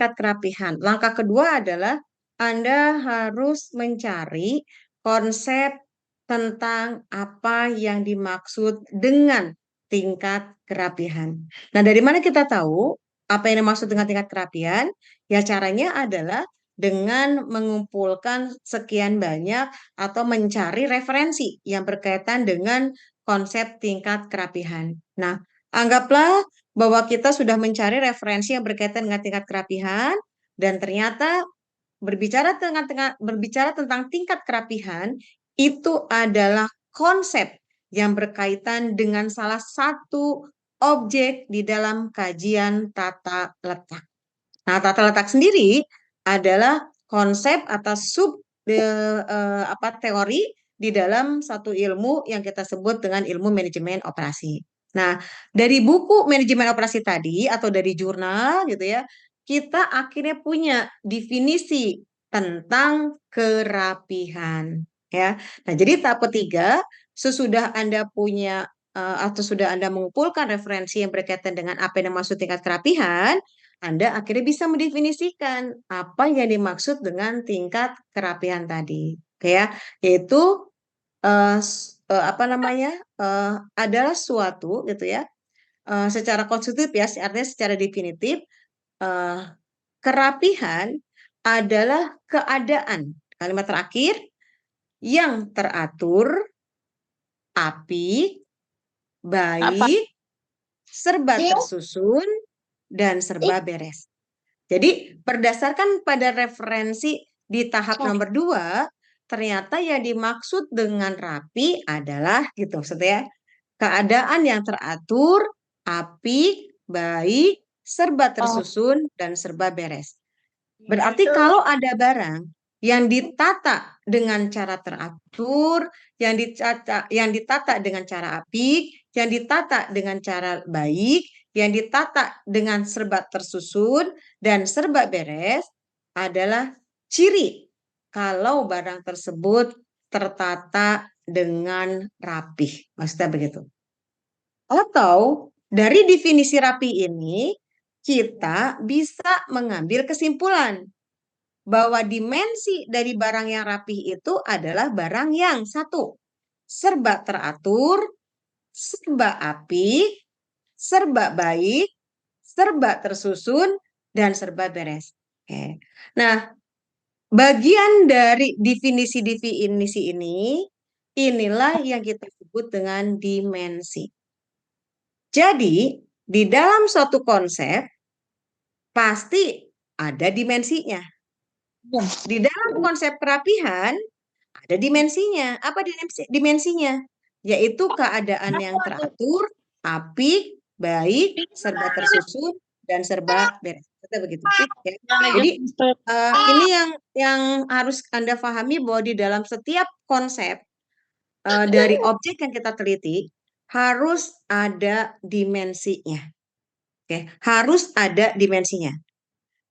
tingkat kerapihan. Langkah kedua adalah Anda harus mencari konsep tentang apa yang dimaksud dengan tingkat kerapihan. Nah, dari mana kita tahu apa yang dimaksud dengan tingkat kerapihan? Ya, caranya adalah dengan mengumpulkan sekian banyak atau mencari referensi yang berkaitan dengan konsep tingkat kerapihan. Nah, anggaplah bahwa kita sudah mencari referensi yang berkaitan dengan tingkat kerapihan dan ternyata berbicara tentang tingkat kerapihan itu adalah konsep yang berkaitan dengan salah satu objek di dalam kajian tata letak. Nah, tata letak sendiri adalah konsep atau teori di dalam satu ilmu yang kita sebut dengan ilmu manajemen operasi. Nah, dari buku manajemen operasi tadi atau dari jurnal gitu ya, kita akhirnya punya definisi tentang kerapihan ya. Nah, jadi tahap ketiga sesudah Anda punya atau sudah Anda mengumpulkan referensi yang berkaitan dengan apa yang dimaksud tingkat kerapihan, Anda akhirnya bisa mendefinisikan apa yang dimaksud dengan tingkat kerapihan tadi, oke ya, yaitu apa namanya adalah suatu gitu ya, secara konstitutif ya, artinya secara definitif eh, kerapihan adalah keadaan kalimat terakhir yang teratur, apik, Apa? baik, serba tersusun, dan serba beres. Jadi berdasarkan pada referensi di tahap nomor 2, ternyata yang dimaksud dengan rapi adalah gitu maksudnya keadaan yang teratur, apik, baik, serba Oh, tersusun, dan serba beres. Berarti kalau ada barang yang ditata dengan cara teratur, yang ditata dengan cara apik, yang ditata dengan cara baik, yang ditata dengan serba tersusun dan serba beres adalah ciri kalau barang tersebut tertata dengan rapih. Maksudnya begitu. Atau dari definisi rapi ini kita bisa mengambil kesimpulan bahwa dimensi dari barang yang rapih itu adalah barang yang satu, serba teratur, serba apik, serba baik, serba tersusun, dan serba beres. Oke. Nah, bagian dari definisi-definisi ini, inilah yang kita sebut dengan dimensi. Jadi, di dalam suatu konsep, pasti ada dimensinya. Di dalam konsep kerapihan, ada dimensinya. Apa dimensinya? Yaitu keadaan yang teratur, apik, baik, serba tersusun, dan serba beres. Kata begitu. Ya. Jadi ini yang harus Anda pahami bahwa di dalam setiap konsep dari objek yang kita teliti harus ada dimensinya. Oke, harus ada dimensinya.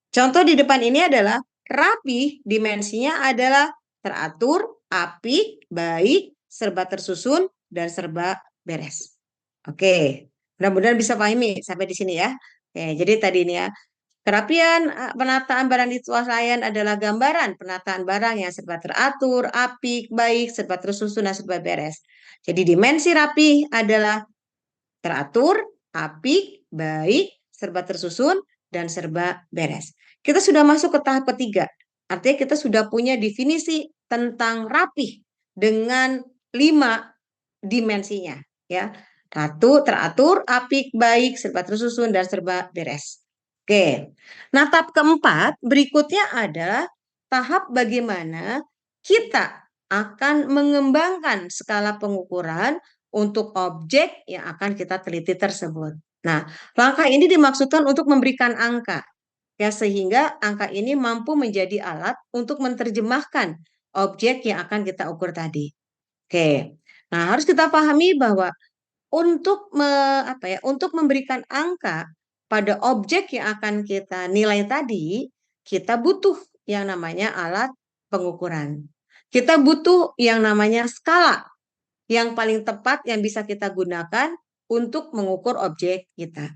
Contoh di depan ini adalah rapi, dimensinya adalah teratur, apik, baik, serba tersusun, dan serba beres. Oke, mudah-mudahan bisa pahami sampai di sini ya. Oke, jadi tadi ini ya, kerapian penataan barang di swalayan adalah gambaran penataan barang yang serba teratur, apik, baik, serba tersusun, dan serba beres. Jadi dimensi rapi adalah teratur, apik, baik, serba tersusun, dan serba beres. Kita sudah masuk ke tahap ketiga. Artinya kita sudah punya definisi tentang rapih dengan 5 dimensinya. Ya, teratur, apik, baik, serba tersusun, dan serba beres. Oke. Nah, tahap keempat berikutnya adalah tahap bagaimana kita akan mengembangkan skala pengukuran untuk objek yang akan kita teliti tersebut. Nah, langkah ini dimaksudkan untuk memberikan angka, ya sehingga angka ini mampu menjadi alat untuk menerjemahkan objek yang akan kita ukur tadi. Oke, nah harus kita pahami bahwa untuk memberikan angka pada objek yang akan kita nilai tadi, kita butuh yang namanya alat pengukuran. Kita butuh yang namanya skala yang paling tepat yang bisa kita gunakan untuk mengukur objek kita.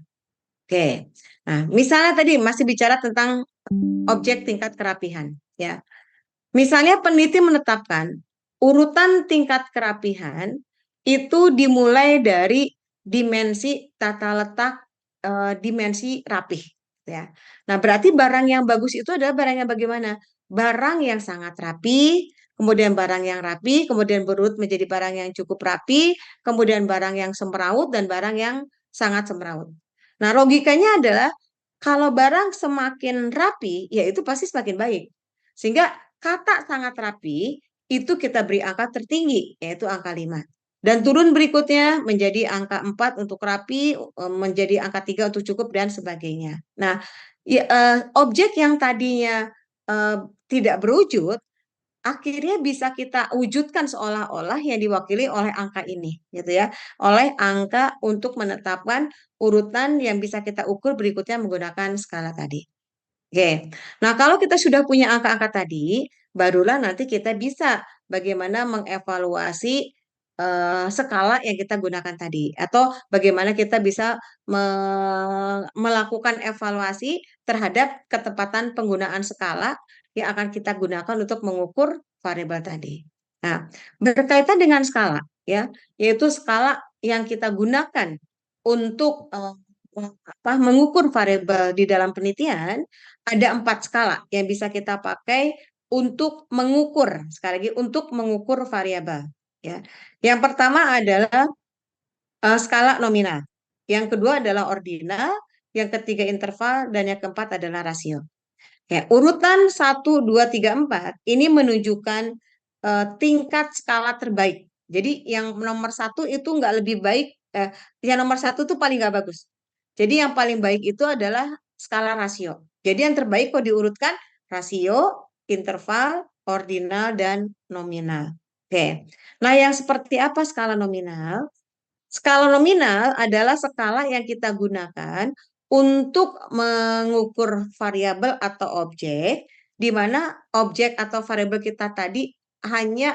Oke, nah misalnya tadi masih bicara tentang objek tingkat kerapihan, ya. Misalnya peneliti menetapkan urutan tingkat kerapihan itu dimulai dari dimensi tata letak, dimensi rapih, ya. Nah, berarti barang yang bagus itu adalah barang yang bagaimana? Barang yang sangat rapi, kemudian barang yang rapi, kemudian berurut menjadi barang yang cukup rapi, kemudian barang yang semeraut dan barang yang sangat semeraut. Nah, logikanya adalah kalau barang semakin rapi, ya itu pasti semakin baik. Sehingga kata sangat rapi itu kita beri angka tertinggi, yaitu angka 5. Dan turun berikutnya menjadi angka 4 untuk rapi, menjadi angka 3 untuk cukup, dan sebagainya. Nah, ya, objek yang tadinya eh, tidak berwujud, akhirnya bisa kita wujudkan seolah-olah yang diwakili oleh angka ini, gitu ya. Oleh angka untuk menetapkan urutan yang bisa kita ukur berikutnya menggunakan skala tadi. Oke. Nah, kalau kita sudah punya angka-angka tadi, barulah nanti kita bisa bagaimana mengevaluasi skala yang kita gunakan tadi, atau bagaimana kita bisa melakukan evaluasi terhadap ketepatan penggunaan skala yang akan kita gunakan untuk mengukur variabel tadi. Nah, berkaitan dengan skala, ya, yaitu skala yang kita gunakan untuk mengukur variabel di dalam penelitian. Ada 4 skala yang bisa kita pakai untuk mengukur, sekali lagi untuk mengukur variabel. Ya, yang pertama adalah skala nominal, yang kedua adalah ordinal, yang ketiga interval, dan yang keempat adalah rasio. Ya, urutan 1, 2, 3, 4 ini menunjukkan tingkat skala terbaik. Jadi yang nomor 1 itu nggak lebih baik, yang nomor 1 itu paling nggak bagus. Jadi yang paling baik itu adalah skala rasio. Jadi yang terbaik kalau diurutkan rasio, interval, ordinal, dan nominal. Oke. Nah, yang seperti apa skala nominal? Skala nominal adalah skala yang kita gunakan untuk mengukur variabel atau objek, di mana objek atau variabel kita tadi hanya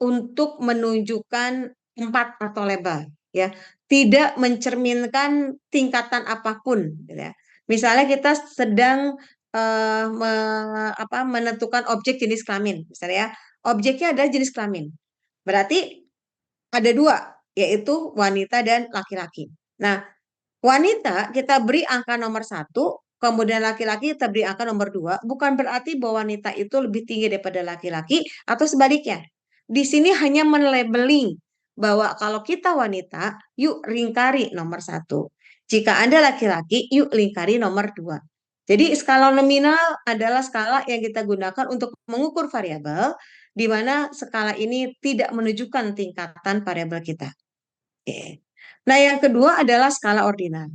untuk menunjukkan tempat atau label, ya, tidak mencerminkan tingkatan apapun, gitu ya. Misalnya kita sedang menentukan objek jenis kelamin, misalnya ya, objeknya adalah jenis kelamin, berarti ada dua, yaitu wanita dan laki-laki. Nah, wanita kita beri angka nomor 1, kemudian laki-laki kita beri angka nomor 2. Bukan berarti bahwa wanita itu lebih tinggi daripada laki-laki atau sebaliknya. Di sini hanya melabeling bahwa kalau kita wanita, yuk lingkari nomor 1. Jika Anda laki-laki, yuk lingkari nomor 2. Jadi skala nominal adalah skala yang kita gunakan untuk mengukur variabel, di mana skala ini tidak menunjukkan tingkatan variabel kita. Oke. Nah, yang kedua adalah skala ordinal.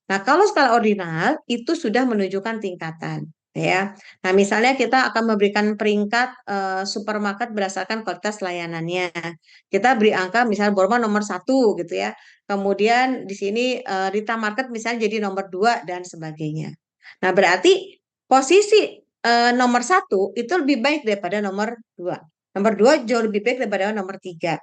Nah, kalau skala ordinal itu sudah menunjukkan tingkatan, ya. Nah, misalnya kita akan memberikan peringkat supermarket berdasarkan kualitas layanannya. Kita beri angka misalnya Borma nomor 1 gitu ya. Kemudian di sini Rita Market misalnya jadi nomor 2 dan sebagainya. Nah, berarti posisi nomor 1 itu lebih baik daripada nomor 2. Nomor 2 jauh lebih baik daripada nomor 3.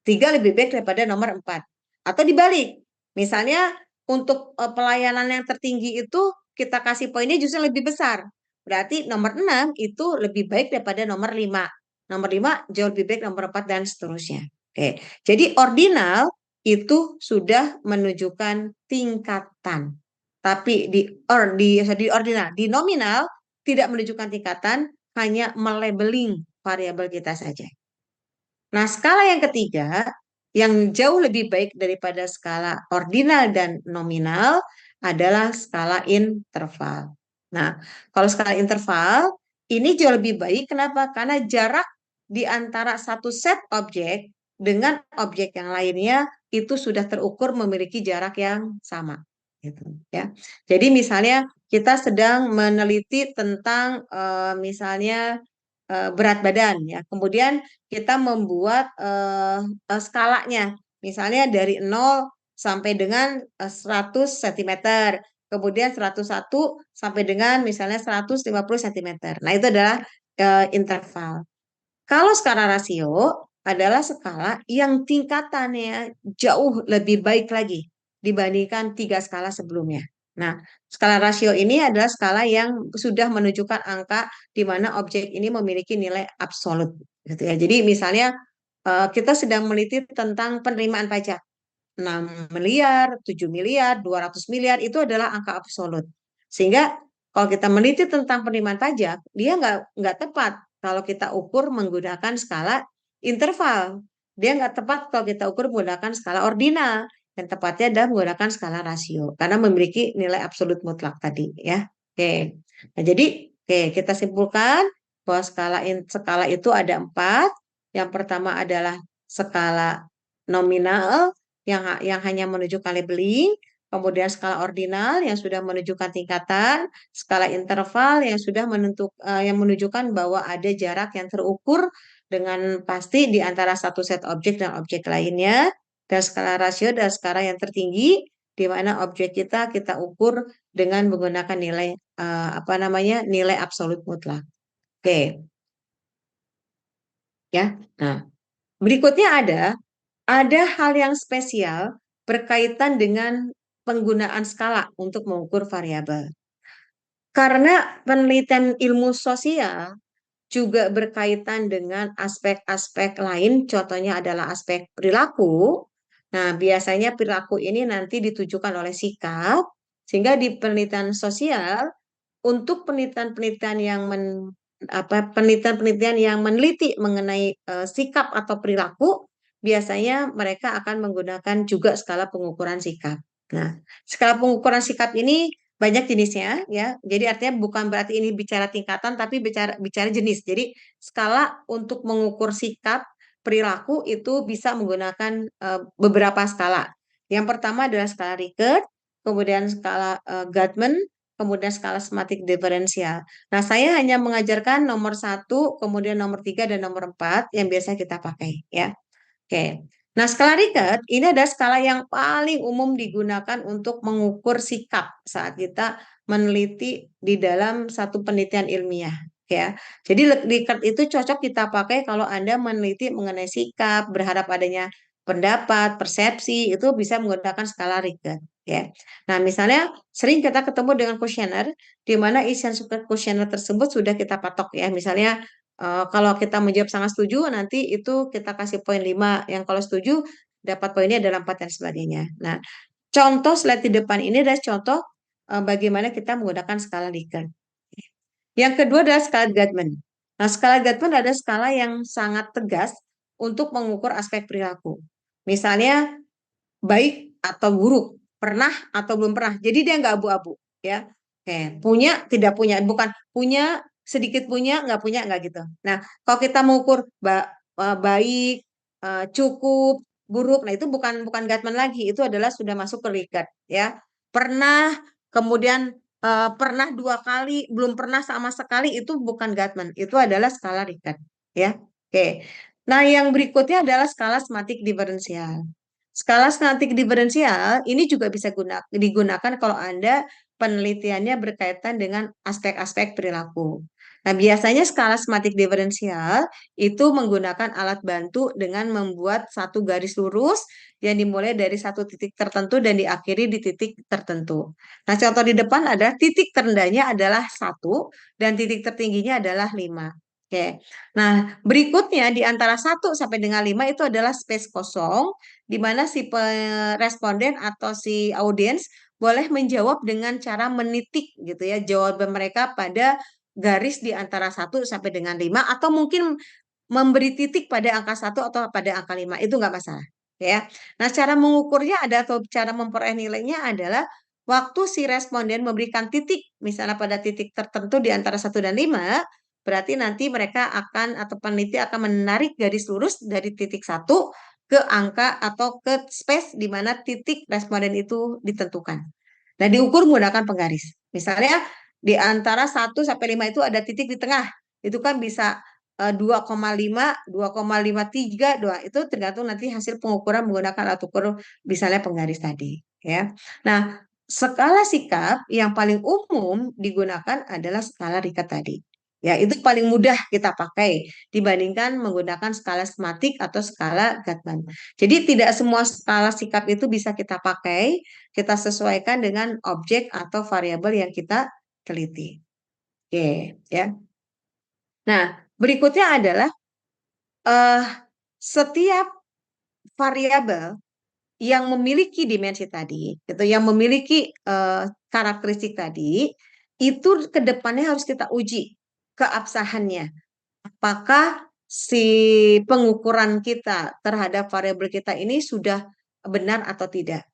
3 lebih baik daripada nomor 4. Atau dibalik. Misalnya untuk pelayanan yang tertinggi itu kita kasih poinnya justru lebih besar. Berarti nomor 6 itu lebih baik daripada nomor 5. Nomor 5 jauh lebih baik nomor 4 dan seterusnya. Oke. Jadi ordinal itu sudah menunjukkan tingkatan. Tapi di ordinal, di nominal tidak menunjukkan tingkatan, hanya melabeling variabel kita saja. Nah, skala yang ketiga, yang jauh lebih baik daripada skala ordinal dan nominal adalah skala interval. Nah, kalau skala interval ini jauh lebih baik. Kenapa? Karena jarak di antara satu set objek dengan objek yang lainnya itu sudah terukur memiliki jarak yang sama. Gitu, ya. Jadi misalnya kita sedang meneliti tentang misalnya berat badan, ya. Kemudian kita membuat skalanya, misalnya dari 0 sampai dengan 100 cm, kemudian 101 sampai dengan misalnya 150 cm. Nah, itu adalah interval. Kalau skala rasio adalah skala yang tingkatannya jauh lebih baik lagi dibandingkan 3 skala sebelumnya. Nah, skala rasio ini adalah skala yang sudah menunjukkan angka di mana objek ini memiliki nilai absolut, gitu ya. Jadi misalnya kita sedang meneliti tentang penerimaan pajak. 6 miliar, 7 miliar, 200 miliar itu adalah angka absolut. Sehingga kalau kita meneliti tentang penerimaan pajak, dia nggak tepat kalau kita ukur menggunakan skala interval. Dia nggak tepat kalau kita ukur menggunakan skala ordinal. Yang tepatnya adalah menggunakan skala rasio karena memiliki nilai absolut mutlak tadi ya. Oke. Nah, jadi kita simpulkan bahwa skala itu ada 4. Yang pertama adalah skala nominal yang hanya menunjukkan labeling, kemudian skala ordinal yang sudah menunjukkan tingkatan, skala interval yang menunjukkan bahwa ada jarak yang terukur dengan pasti di antara satu set objek dan objek lainnya, dan skala rasio dan skala yang tertinggi di mana objek kita ukur dengan menggunakan nilai apa namanya nilai absolut mutlak. Oke, ya. Nah, berikutnya ada hal yang spesial berkaitan dengan penggunaan skala untuk mengukur variabel. Karena penelitian ilmu sosial juga berkaitan dengan aspek-aspek lain, contohnya adalah aspek perilaku. Nah, biasanya perilaku ini nanti ditujukan oleh sikap, sehingga di penelitian sosial untuk penelitian-penelitian yang penelitian-penelitian yang meneliti mengenai sikap atau perilaku, biasanya mereka akan menggunakan juga skala pengukuran sikap. Nah, skala pengukuran sikap ini banyak jenisnya ya. Jadi artinya bukan berarti ini bicara tingkatan tapi bicara bicara jenis. Jadi skala untuk mengukur sikap perilaku itu bisa menggunakan beberapa skala. Yang pertama adalah skala Likert, kemudian skala Guttman, kemudian skala sematik diferensial. Nah, saya hanya mengajarkan nomor 1, kemudian nomor 3, dan nomor 4 yang biasa kita pakai ya. Oke. Nah, skala Likert ini adalah skala yang paling umum digunakan untuk mengukur sikap saat kita meneliti di dalam satu penelitian ilmiah ya. Jadi Likert itu cocok kita pakai kalau Anda meneliti mengenai sikap, berharap adanya pendapat, persepsi, itu bisa menggunakan skala Likert ya. Nah, misalnya sering kita ketemu dengan kuesioner di mana isian surat kuesioner tersebut sudah kita patok ya. Misalnya kalau kita menjawab sangat setuju, nanti itu kita kasih poin 5. Yang kalau setuju, dapat poinnya adalah 4 dan sebagainya. Nah, contoh slide di depan ini adalah contoh bagaimana kita menggunakan skala Likert. Yang kedua adalah skala Guttman. Nah, skala Guttman adalah skala yang sangat tegas untuk mengukur aspek perilaku. Misalnya, baik atau buruk, pernah atau belum pernah. Jadi dia nggak abu-abu, ya. Punya, tidak punya, bukan punya, sedikit punya, nggak gitu. Nah, kalau kita mengukur baik, cukup, buruk, nah itu bukan bukan Gatman lagi, itu adalah sudah masuk ke Likert, ya. Pernah, kemudian pernah 2 kali, belum pernah sama sekali, itu bukan Gatman, itu adalah skala Likert, ya. Oke. Nah, yang berikutnya adalah skala sematik diferensial. Skala statik diferensial ini juga bisa digunakan kalau Anda penelitiannya berkaitan dengan aspek-aspek perilaku. Nah, biasanya skala sematik diferensial itu menggunakan alat bantu dengan membuat satu garis lurus yang dimulai dari satu titik tertentu dan diakhiri di titik tertentu. Nah, contoh di depan adalah titik terendahnya adalah 1 dan titik tertingginya adalah 5. Oke. Nah, berikutnya di antara 1 sampai dengan 5 itu adalah space kosong di mana si responden atau si audiens boleh menjawab dengan cara menitik gitu ya jawaban mereka pada garis di antara 1 sampai dengan 5 atau mungkin memberi titik pada angka 1 atau pada angka 5 itu nggak masalah ya. Nah, cara mengukurnya atau cara memperoleh nilainya adalah waktu si responden memberikan titik misalnya pada titik tertentu di antara 1 dan 5, berarti nanti mereka akan atau peneliti akan menarik garis lurus dari titik 1 ke angka atau ke space di mana titik responden itu ditentukan. Nah, diukur menggunakan penggaris. Misalnya di antara 1 sampai 5 itu ada titik di tengah. Itu kan bisa 2,5, 2,53, itu tergantung nanti hasil pengukuran menggunakan alat ukur misalnya penggaris tadi. Ya. Nah, skala sikap yang paling umum digunakan adalah skala Likert tadi. Ya, itu paling mudah kita pakai dibandingkan menggunakan skala skematik atau skala Gatman. Jadi tidak semua skala sikap itu bisa kita pakai, kita sesuaikan dengan objek atau variabel yang kita teliti. Oke, ya. Nah, berikutnya adalah eh, setiap variabel yang memiliki dimensi tadi, gitu, yang memiliki karakteristik tadi, itu ke depannya harus kita uji keabsahannya. Apakah si pengukuran kita terhadap variabel kita ini sudah benar atau tidak?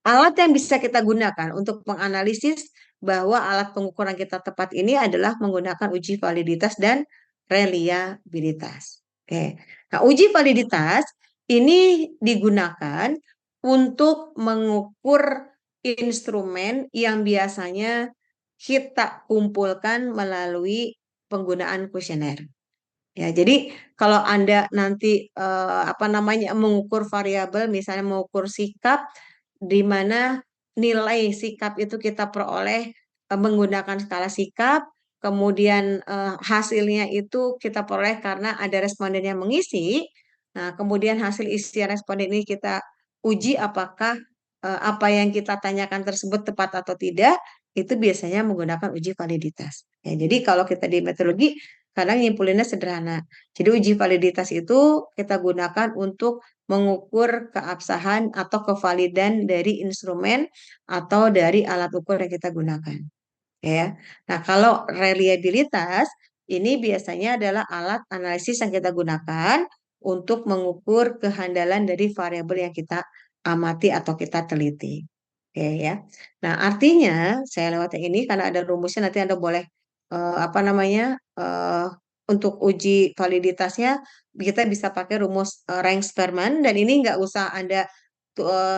Alat yang bisa kita gunakan untuk menganalisis bahwa alat pengukuran kita tepat ini adalah menggunakan uji validitas dan reliabilitas. Oke. Nah, uji validitas ini digunakan untuk mengukur instrumen yang biasanya kita kumpulkan melalui penggunaan kuesioner. Ya, jadi kalau Anda nanti apa namanya mengukur variabel, misalnya mengukur sikap, di mana nilai sikap itu kita peroleh menggunakan skala sikap, kemudian hasilnya itu kita peroleh karena ada responden yang mengisi. Nah, kemudian hasil isi responden ini kita uji apakah apa yang kita tanyakan tersebut tepat atau tidak, itu biasanya menggunakan uji validitas. Ya, jadi kalau kita di metodologi kadang nyimpulinnya sederhana. Jadi uji validitas itu kita gunakan untuk mengukur keabsahan atau kevalidan dari instrumen atau dari alat ukur yang kita gunakan. Ya. Nah, kalau reliabilitas ini biasanya adalah alat analisis yang kita gunakan untuk mengukur kehandalan dari variabel yang kita amati atau kita teliti. Oke ya. Nah, artinya saya lewat yang ini karena ada rumusnya nanti Anda boleh apa namanya untuk uji validitasnya kita bisa pakai rumus Rank-Sperman dan ini nggak usah Anda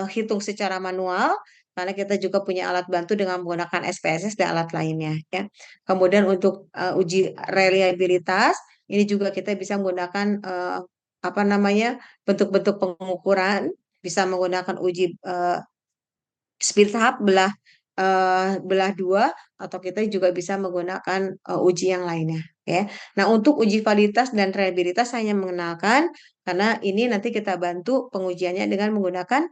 hitung secara manual karena kita juga punya alat bantu dengan menggunakan SPSS dan alat lainnya ya. Kemudian untuk uji reliabilitas ini juga kita bisa menggunakan apa namanya bentuk-bentuk pengukuran, bisa menggunakan uji speed tahap belah dua atau kita juga bisa menggunakan uji yang lainnya ya. Nah, untuk uji validitas dan reliabilitas hanya mengenalkan karena ini nanti kita bantu pengujiannya dengan menggunakan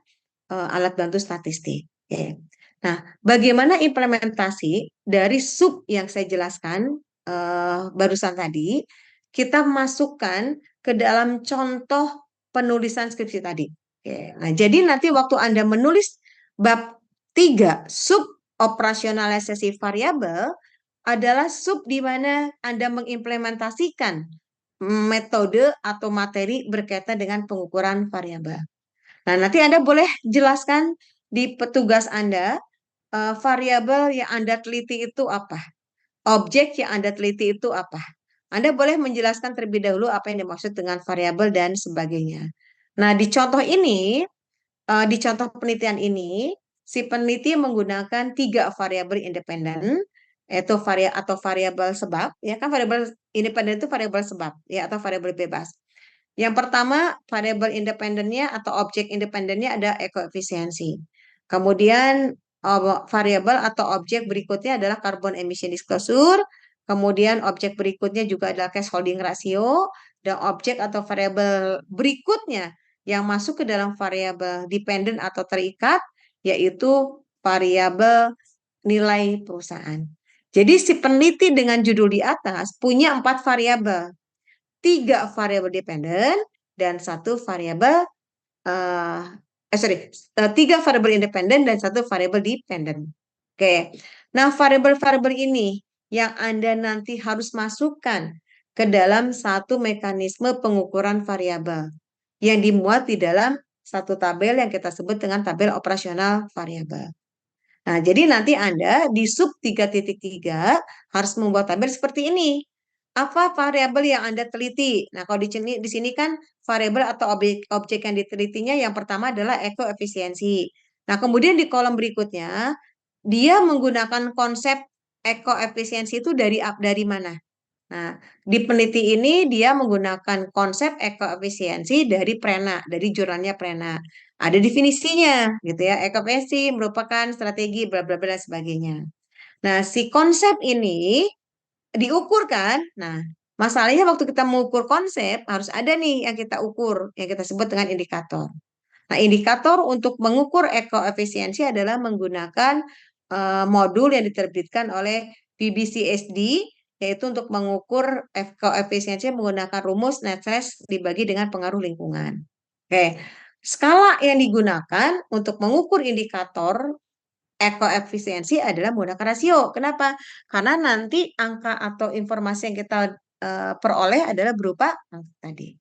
alat bantu statistik. Ya. Nah, bagaimana implementasi dari sub yang saya jelaskan barusan tadi, kita masukkan ke dalam contoh penulisan skripsi tadi. Oke. Nah, jadi nanti waktu Anda menulis bab 3 sub operasionalisasi variabel adalah sub di mana Anda mengimplementasikan metode atau materi berkaitan dengan pengukuran variabel. Nah, nanti Anda boleh jelaskan di petugas Anda variabel yang Anda teliti itu apa? Objek yang Anda teliti itu apa? Anda boleh menjelaskan terlebih dahulu apa yang dimaksud dengan variabel dan sebagainya. Nah, di contoh ini, di contoh penelitian ini, si peneliti menggunakan 3 variabel independen, yaitu variabel sebab, ya kan variabel independen itu variabel sebab, ya atau variabel bebas. Yang pertama, variabel independennya atau objek independennya ada ekoefisiensi. Kemudian variabel atau objek berikutnya adalah carbon emission disclosure. Kemudian objek berikutnya juga adalah cash holding ratio. Dan objek atau variabel berikutnya yang masuk ke dalam variabel dependent atau terikat, yaitu variabel nilai perusahaan. Jadi si peneliti dengan judul di atas punya 4 variabel. 3 variabel dependen dan 1 variabel 3 variabel independen dan 1 variabel dependen. Oke. Nah, variabel-variabel ini yang Anda nanti harus masukkan ke dalam satu mekanisme pengukuran variabel yang dimuat di dalam satu tabel yang kita sebut dengan tabel operasional variabel. Nah, jadi nanti Anda di sub 3.3 harus membuat tabel seperti ini. Apa variabel yang Anda teliti? Nah, kalau di sini kan variabel atau objek yang ditelitinya yang pertama adalah ekoefisiensi. Nah, kemudian di kolom berikutnya dia menggunakan konsep ekoefisiensi itu dari mana? Nah, di peneliti ini dia menggunakan konsep ekoefisiensi dari Prena, dari jurnalnya Prena. Ada definisinya, gitu ya. Ekoefisiensi merupakan strategi bla bla bla dan sebagainya. Nah, si konsep ini diukur kan. Nah, masalahnya waktu kita mengukur konsep harus ada nih yang kita ukur, yang kita sebut dengan indikator. Nah, indikator untuk mengukur ekoefisiensi adalah menggunakan modul yang diterbitkan oleh PBCSD, yaitu untuk mengukur koefisiensi menggunakan rumus Netflix dibagi dengan pengaruh lingkungan. Oke, skala yang digunakan untuk mengukur indikator ekoefisiensi adalah menggunakan rasio. Kenapa? Karena nanti angka atau informasi yang kita peroleh adalah berupa angka tadi.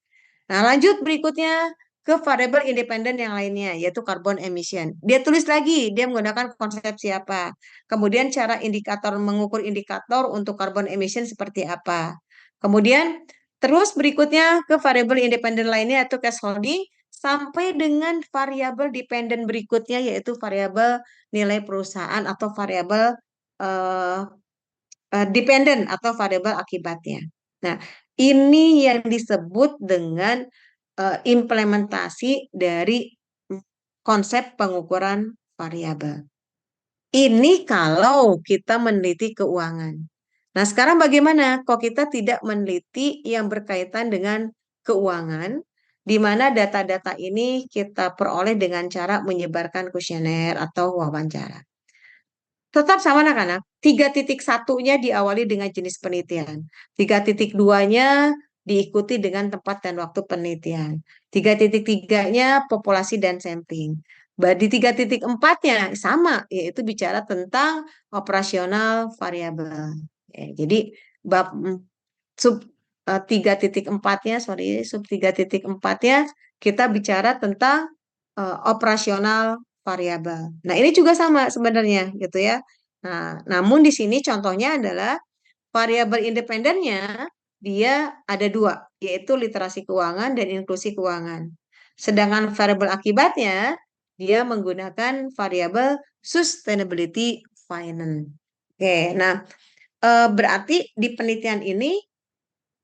Nah, lanjut berikutnya ke variabel independen yang lainnya, yaitu carbon emission. Dia tulis lagi, dia menggunakan konsep siapa. Kemudian cara indikator mengukur indikator untuk carbon emission seperti apa. Kemudian terus berikutnya ke variabel independen lainnya yaitu cash holding sampai dengan variabel dependen berikutnya yaitu variabel nilai perusahaan atau variabel eh, dependen atau variabel akibatnya. Nah, ini yang disebut dengan implementasi dari konsep pengukuran variabel. Ini kalau kita meneliti keuangan. Nah, sekarang bagaimana kalau kita tidak meneliti yang berkaitan dengan keuangan, di mana data-data ini kita peroleh dengan cara menyebarkan kuesioner atau wawancara. Tetap sama anak-anak. 3.1-nya diawali dengan jenis penelitian. 3.2-nya diikuti dengan tempat dan waktu penelitian. 3.3-nya populasi dan sampling. Di 3.4-nya sama, yaitu bicara tentang operasional variabel. Jadi bab sub 3.4-nya, sorry, sub 3.4-nya kita bicara tentang operasional variabel. Nah, ini juga sama sebenarnya gitu ya. Nah, namun di sini contohnya adalah variabel independennya dia ada dua, yaitu literasi keuangan dan inklusi keuangan. Sedangkan variabel akibatnya dia menggunakan variabel sustainability finance. Oke, nah berarti di penelitian ini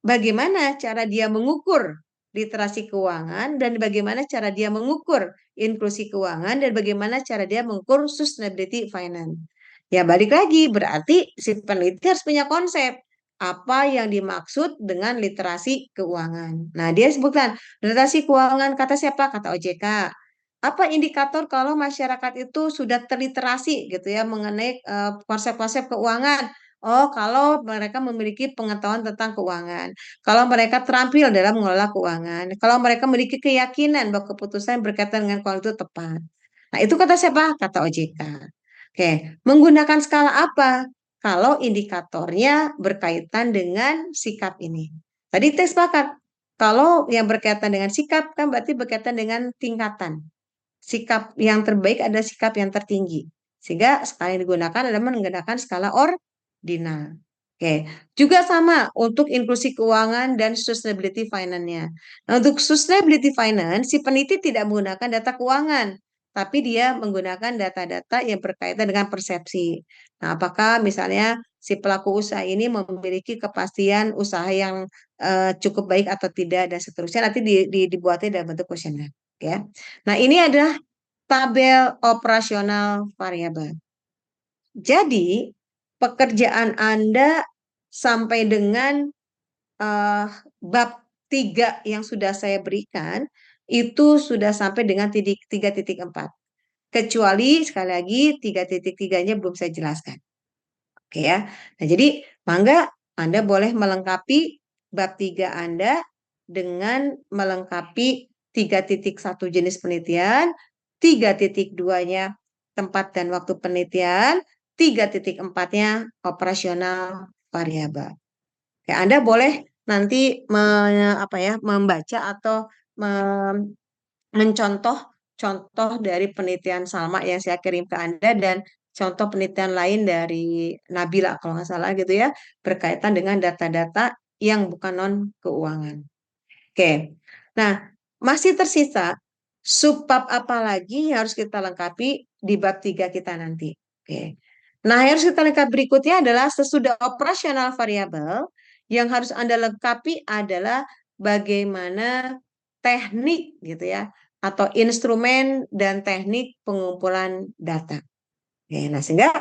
bagaimana cara dia mengukur literasi keuangan dan bagaimana cara dia mengukur inklusi keuangan dan bagaimana cara dia mengukur sustainability finance. Ya balik lagi berarti si peneliti harus punya konsep apa yang dimaksud dengan literasi keuangan. Nah, dia sebutkan literasi keuangan kata siapa? Kata OJK. Apa indikator kalau masyarakat itu sudah terliterasi gitu ya mengenai konsep-konsep keuangan? Oh, kalau mereka memiliki pengetahuan tentang keuangan, kalau mereka terampil dalam mengelola keuangan, kalau mereka memiliki keyakinan bahwa keputusan berkaitan dengan keuangan itu tepat. Nah, itu kata siapa? Kata OJK. Oke, menggunakan skala apa? Kalau indikatornya berkaitan dengan sikap ini. Tadi kita sepakat. Kalau yang berkaitan dengan sikap kan berarti berkaitan dengan tingkatan. Sikap yang terbaik adalah sikap yang tertinggi. Sehingga skala yang digunakan adalah menggunakan skala ordinal. Oke, juga sama untuk inklusi keuangan dan sustainability finance-nya. Nah, untuk sustainability finance, si peneliti tidak menggunakan data keuangan, tapi dia menggunakan data-data yang berkaitan dengan persepsi. Nah, apakah misalnya si pelaku usaha ini memiliki kepastian usaha yang cukup baik atau tidak dan seterusnya nanti dibuatnya dalam bentuk kuesioner, ya. Nah, ini adalah tabel operasional variabel. Jadi, pekerjaan Anda sampai dengan bab 3 yang sudah saya berikan, itu sudah sampai dengan 3.4. Kecuali, sekali lagi, 3.3-nya belum saya jelaskan. Oke ya. Nah, jadi, mangga Anda boleh melengkapi bab 3 Anda dengan melengkapi 3.1 jenis penelitian, 3.2-nya tempat dan waktu penelitian, 3.4-nya operasional variabel. Ya, Anda boleh nanti membaca atau mencontoh contoh dari penelitian Salma yang saya kirim ke Anda dan contoh penelitian lain dari Nabila kalau nggak salah gitu ya berkaitan dengan data-data yang bukan non keuangan. Oke. Nah, masih tersisa subbab apa lagi yang harus kita lengkapi di bab 3 kita nanti. Oke. Nah, yang harus kita lengkapi berikutnya adalah sesudah operasional variabel yang harus Anda lengkapi adalah bagaimana teknik gitu ya atau instrumen dan teknik pengumpulan data. Oke, nah sehingga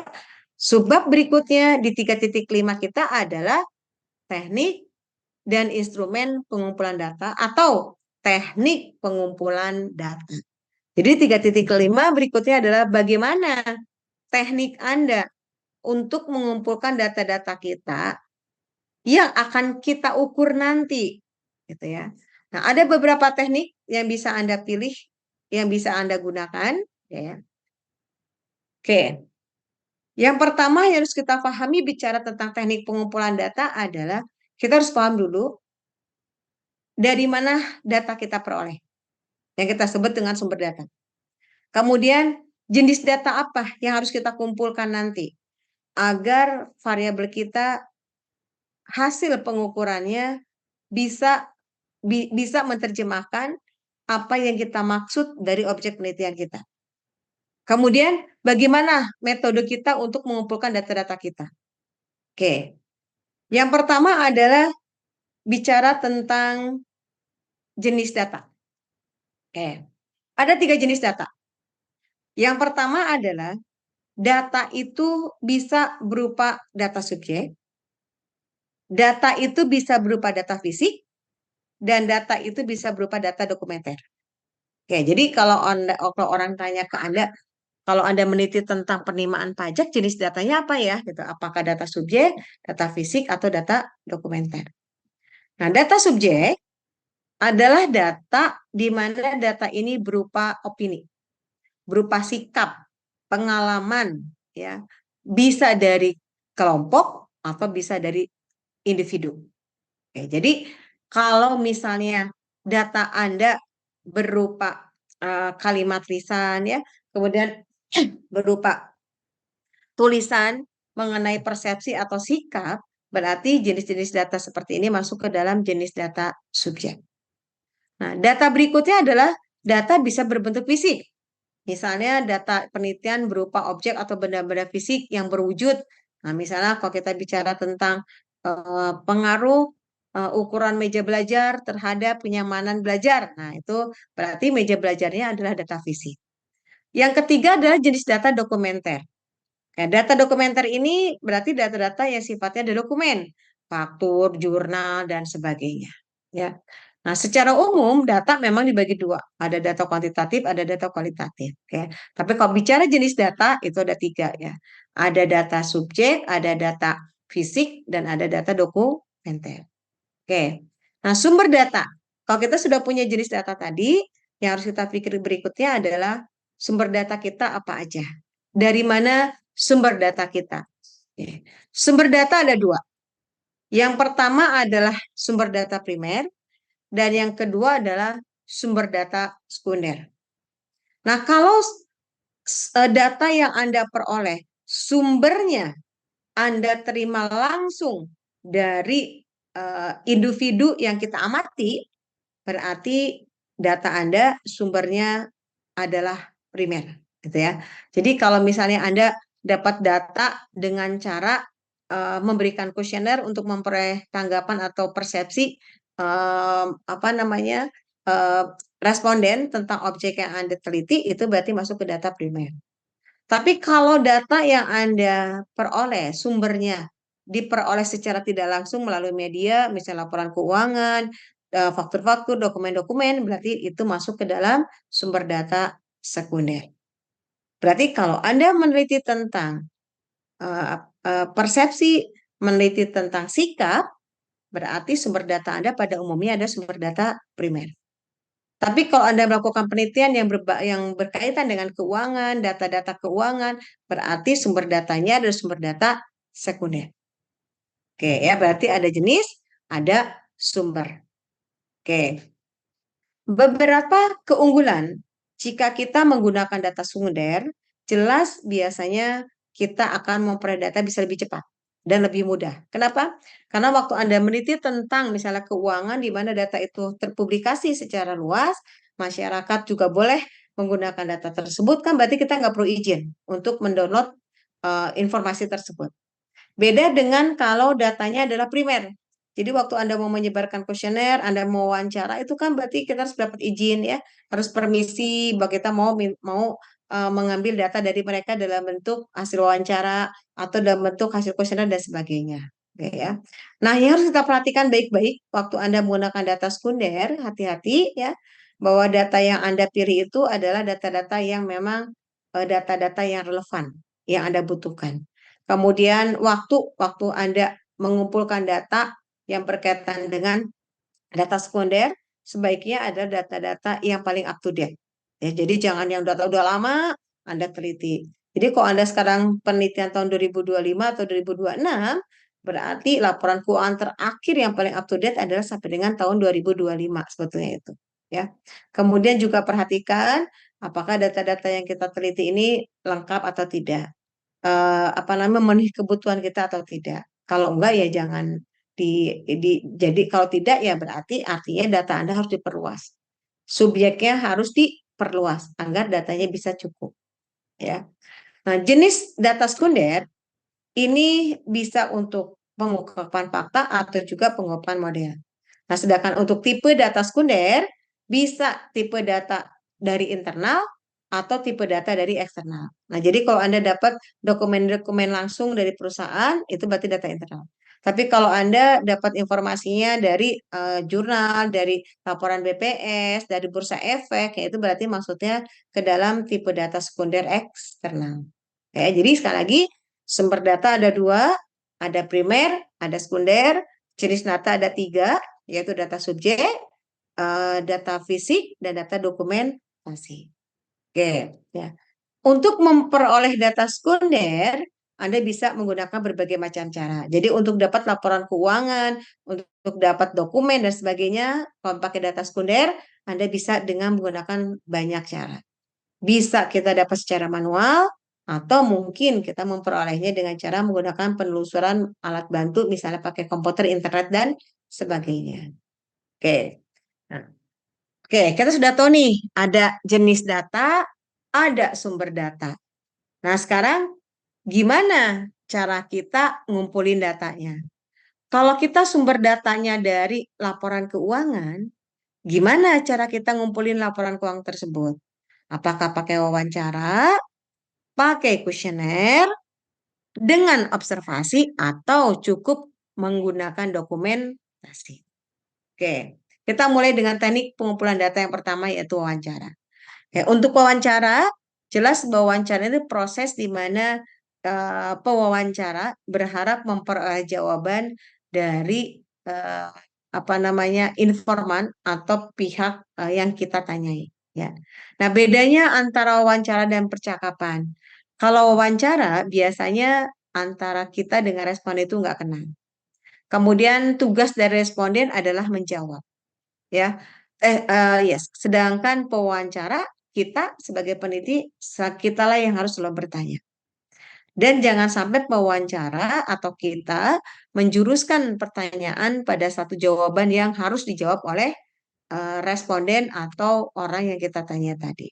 subbab berikutnya di 3.5 kita adalah teknik dan instrumen pengumpulan data atau teknik pengumpulan data. Jadi 3.5 berikutnya adalah bagaimana teknik Anda untuk mengumpulkan data-data kita yang akan kita ukur nanti, gitu ya. Nah, ada beberapa teknik yang bisa Anda pilih, yang bisa Anda gunakan, ya. Oke. Yang pertama yang harus kita pahami bicara tentang teknik pengumpulan data adalah kita harus paham dulu dari mana data kita peroleh, yang kita sebut dengan sumber data. Kemudian jenis data apa yang harus kita kumpulkan nanti agar variabel kita hasil pengukurannya bisa bisa menerjemahkan apa yang kita maksud dari objek penelitian kita. Kemudian bagaimana metode kita untuk mengumpulkan data-data kita? Oke. Yang pertama adalah bicara tentang jenis data. Oke. Ada 3 jenis data. Yang pertama adalah data itu bisa berupa data subjek, data itu bisa berupa data fisik, dan data itu bisa berupa data dokumenter. Oke, jadi kalau orang tanya ke Anda, kalau Anda meneliti tentang penerimaan pajak, jenis datanya apa ya? Gitu. Apakah data subjek, data fisik, atau data dokumenter? Nah, data subjek adalah data di mana data ini berupa opini, berupa sikap, pengalaman, ya, bisa dari kelompok atau bisa dari individu. Oke, jadi kalau misalnya data Anda berupa kalimat lisan, ya, kemudian berupa tulisan mengenai persepsi atau sikap, berarti jenis-jenis data seperti ini masuk ke dalam jenis data subjek. Nah, data berikutnya adalah data bisa berbentuk fisik. Misalnya data penelitian berupa objek atau benda-benda fisik yang berwujud. Nah, misalnya kalau kita bicara tentang pengaruh ukuran meja belajar terhadap kenyamanan belajar. Nah, itu berarti meja belajarnya adalah data fisik. Yang ketiga adalah jenis data dokumenter. Nah, data dokumenter ini berarti data-data yang sifatnya ada dokumen, faktur, jurnal, dan sebagainya. Ya. Nah, secara umum data memang dibagi dua, ada data kuantitatif, ada data kualitatif. Oke. Tapi kalau bicara jenis data itu ada 3 ya. Ada data subjek, ada data fisik, dan ada data dokumenter. Oke. Nah, sumber data. Kalau kita sudah punya jenis data tadi, yang harus kita pikir berikutnya adalah sumber data kita apa aja. Dari mana sumber data kita? Oke. Sumber data ada 2. Yang pertama adalah sumber data primer, dan yang kedua adalah sumber data sekunder. Nah, kalau data yang Anda peroleh, sumbernya Anda terima langsung dari individu yang kita amati, berarti data Anda sumbernya adalah primer, gitu ya. Jadi kalau misalnya Anda dapat data dengan cara memberikan kuesioner untuk memperoleh tanggapan atau persepsi apa namanya responden tentang objek yang Anda teliti, itu berarti masuk ke data primer. Tapi kalau data yang Anda peroleh sumbernya diperoleh secara tidak langsung melalui media, misalnya laporan keuangan, faktur-faktur, dokumen-dokumen, berarti itu masuk ke dalam sumber data sekunder. Berarti kalau Anda meneliti tentang persepsi, meneliti tentang sikap, berarti sumber data Anda pada umumnya ada sumber data primer. Tapi kalau Anda melakukan penelitian yang berkaitan dengan keuangan, data-data keuangan, berarti sumber datanya adalah sumber data sekunder. Oke, ya berarti ada jenis, ada sumber. Oke. Beberapa keunggulan jika kita menggunakan data sekunder, jelas biasanya kita akan memperoleh data bisa lebih cepat dan lebih mudah. Kenapa? Karena waktu Anda meneliti tentang misalnya keuangan di mana data itu terpublikasi secara luas, masyarakat juga boleh menggunakan data tersebut, kan berarti kita nggak perlu izin untuk mendownload informasi tersebut. Beda dengan kalau datanya adalah primer. Jadi waktu Anda mau menyebarkan kuesioner, Anda mau wawancara, itu kan berarti kita harus dapat izin ya, harus permisi bahwa kita mau mengambil data dari mereka dalam bentuk hasil wawancara atau dalam bentuk hasil kuesioner dan sebagainya. Oke ya. Nah, yang harus kita perhatikan baik-baik waktu Anda menggunakan data sekunder, hati-hati ya, bahwa data yang Anda pilih itu adalah data-data yang memang data-data yang relevan, yang Anda butuhkan. Kemudian waktu Anda mengumpulkan data yang berkaitan dengan data sekunder, sebaiknya ada data-data yang paling up to date. Ya, jadi jangan yang data udah lama Anda teliti. Jadi kalau Anda sekarang penelitian tahun 2025 atau 2026, berarti laporan keuangan terakhir yang paling up to date adalah sampai dengan tahun 2025 sebetulnya itu. Ya. Kemudian juga perhatikan apakah data-data yang kita teliti ini lengkap atau tidak. Apa namanya, memenuhi kebutuhan kita atau tidak. Kalau enggak ya jangan jadi kalau tidak ya berarti artinya data Anda harus diperluas. Subjeknya harus diperluas agar datanya bisa cukup ya. Nah, jenis data sekunder ini bisa untuk pengungkapan fakta atau juga pengungkapan model. Nah, sedangkan untuk tipe data sekunder bisa tipe data dari internal atau tipe data dari eksternal. Nah, jadi kalau Anda dapat dokumen-dokumen langsung dari perusahaan, itu berarti data internal. Tapi kalau Anda dapat informasinya dari jurnal, dari laporan BPS, dari bursa efek, ya itu berarti maksudnya ke dalam tipe data sekunder eksternal. Ya, jadi sekali lagi sumber data ada dua, ada primer, ada sekunder, jenis data ada tiga, yaitu data subjek, data fisik, dan data dokumentasi. Oke, ya. Untuk memperoleh data sekunder, Anda bisa menggunakan berbagai macam cara. Jadi untuk dapat laporan keuangan, untuk dapat dokumen dan sebagainya, kalau pakai data sekunder, Anda bisa dengan menggunakan banyak cara. Bisa kita dapat secara manual, atau mungkin kita memperolehnya dengan cara menggunakan penelusuran alat bantu, misalnya pakai komputer, internet, dan sebagainya. Oke. Nah, oke, kita sudah tahu nih, ada jenis data, ada sumber data. Nah, sekarang gimana cara kita ngumpulin datanya? Kalau kita sumber datanya dari laporan keuangan, gimana cara kita ngumpulin laporan keuangan tersebut? Apakah pakai wawancara, pakai kuesioner, dengan observasi, atau cukup menggunakan dokumentasi? Oke, kita mulai dengan teknik pengumpulan data yang pertama yaitu wawancara. Ya, untuk wawancara, jelas bahwa wawancara itu proses di mana pewawancara berharap memperoleh jawaban dari apa namanya informan atau pihak yang kita tanyai. Ya. Nah, bedanya antara wawancara dan percakapan. Kalau wawancara biasanya antara kita dengan responden itu nggak kenal. Kemudian tugas dari responden adalah menjawab. Ya, yes. Sedangkan pewawancara kita sebagai peneliti, kitalah yang harus selalu bertanya. Dan jangan sampai pewawancara atau kita menjuruskan pertanyaan pada satu jawaban yang harus dijawab oleh responden atau orang yang kita tanya tadi.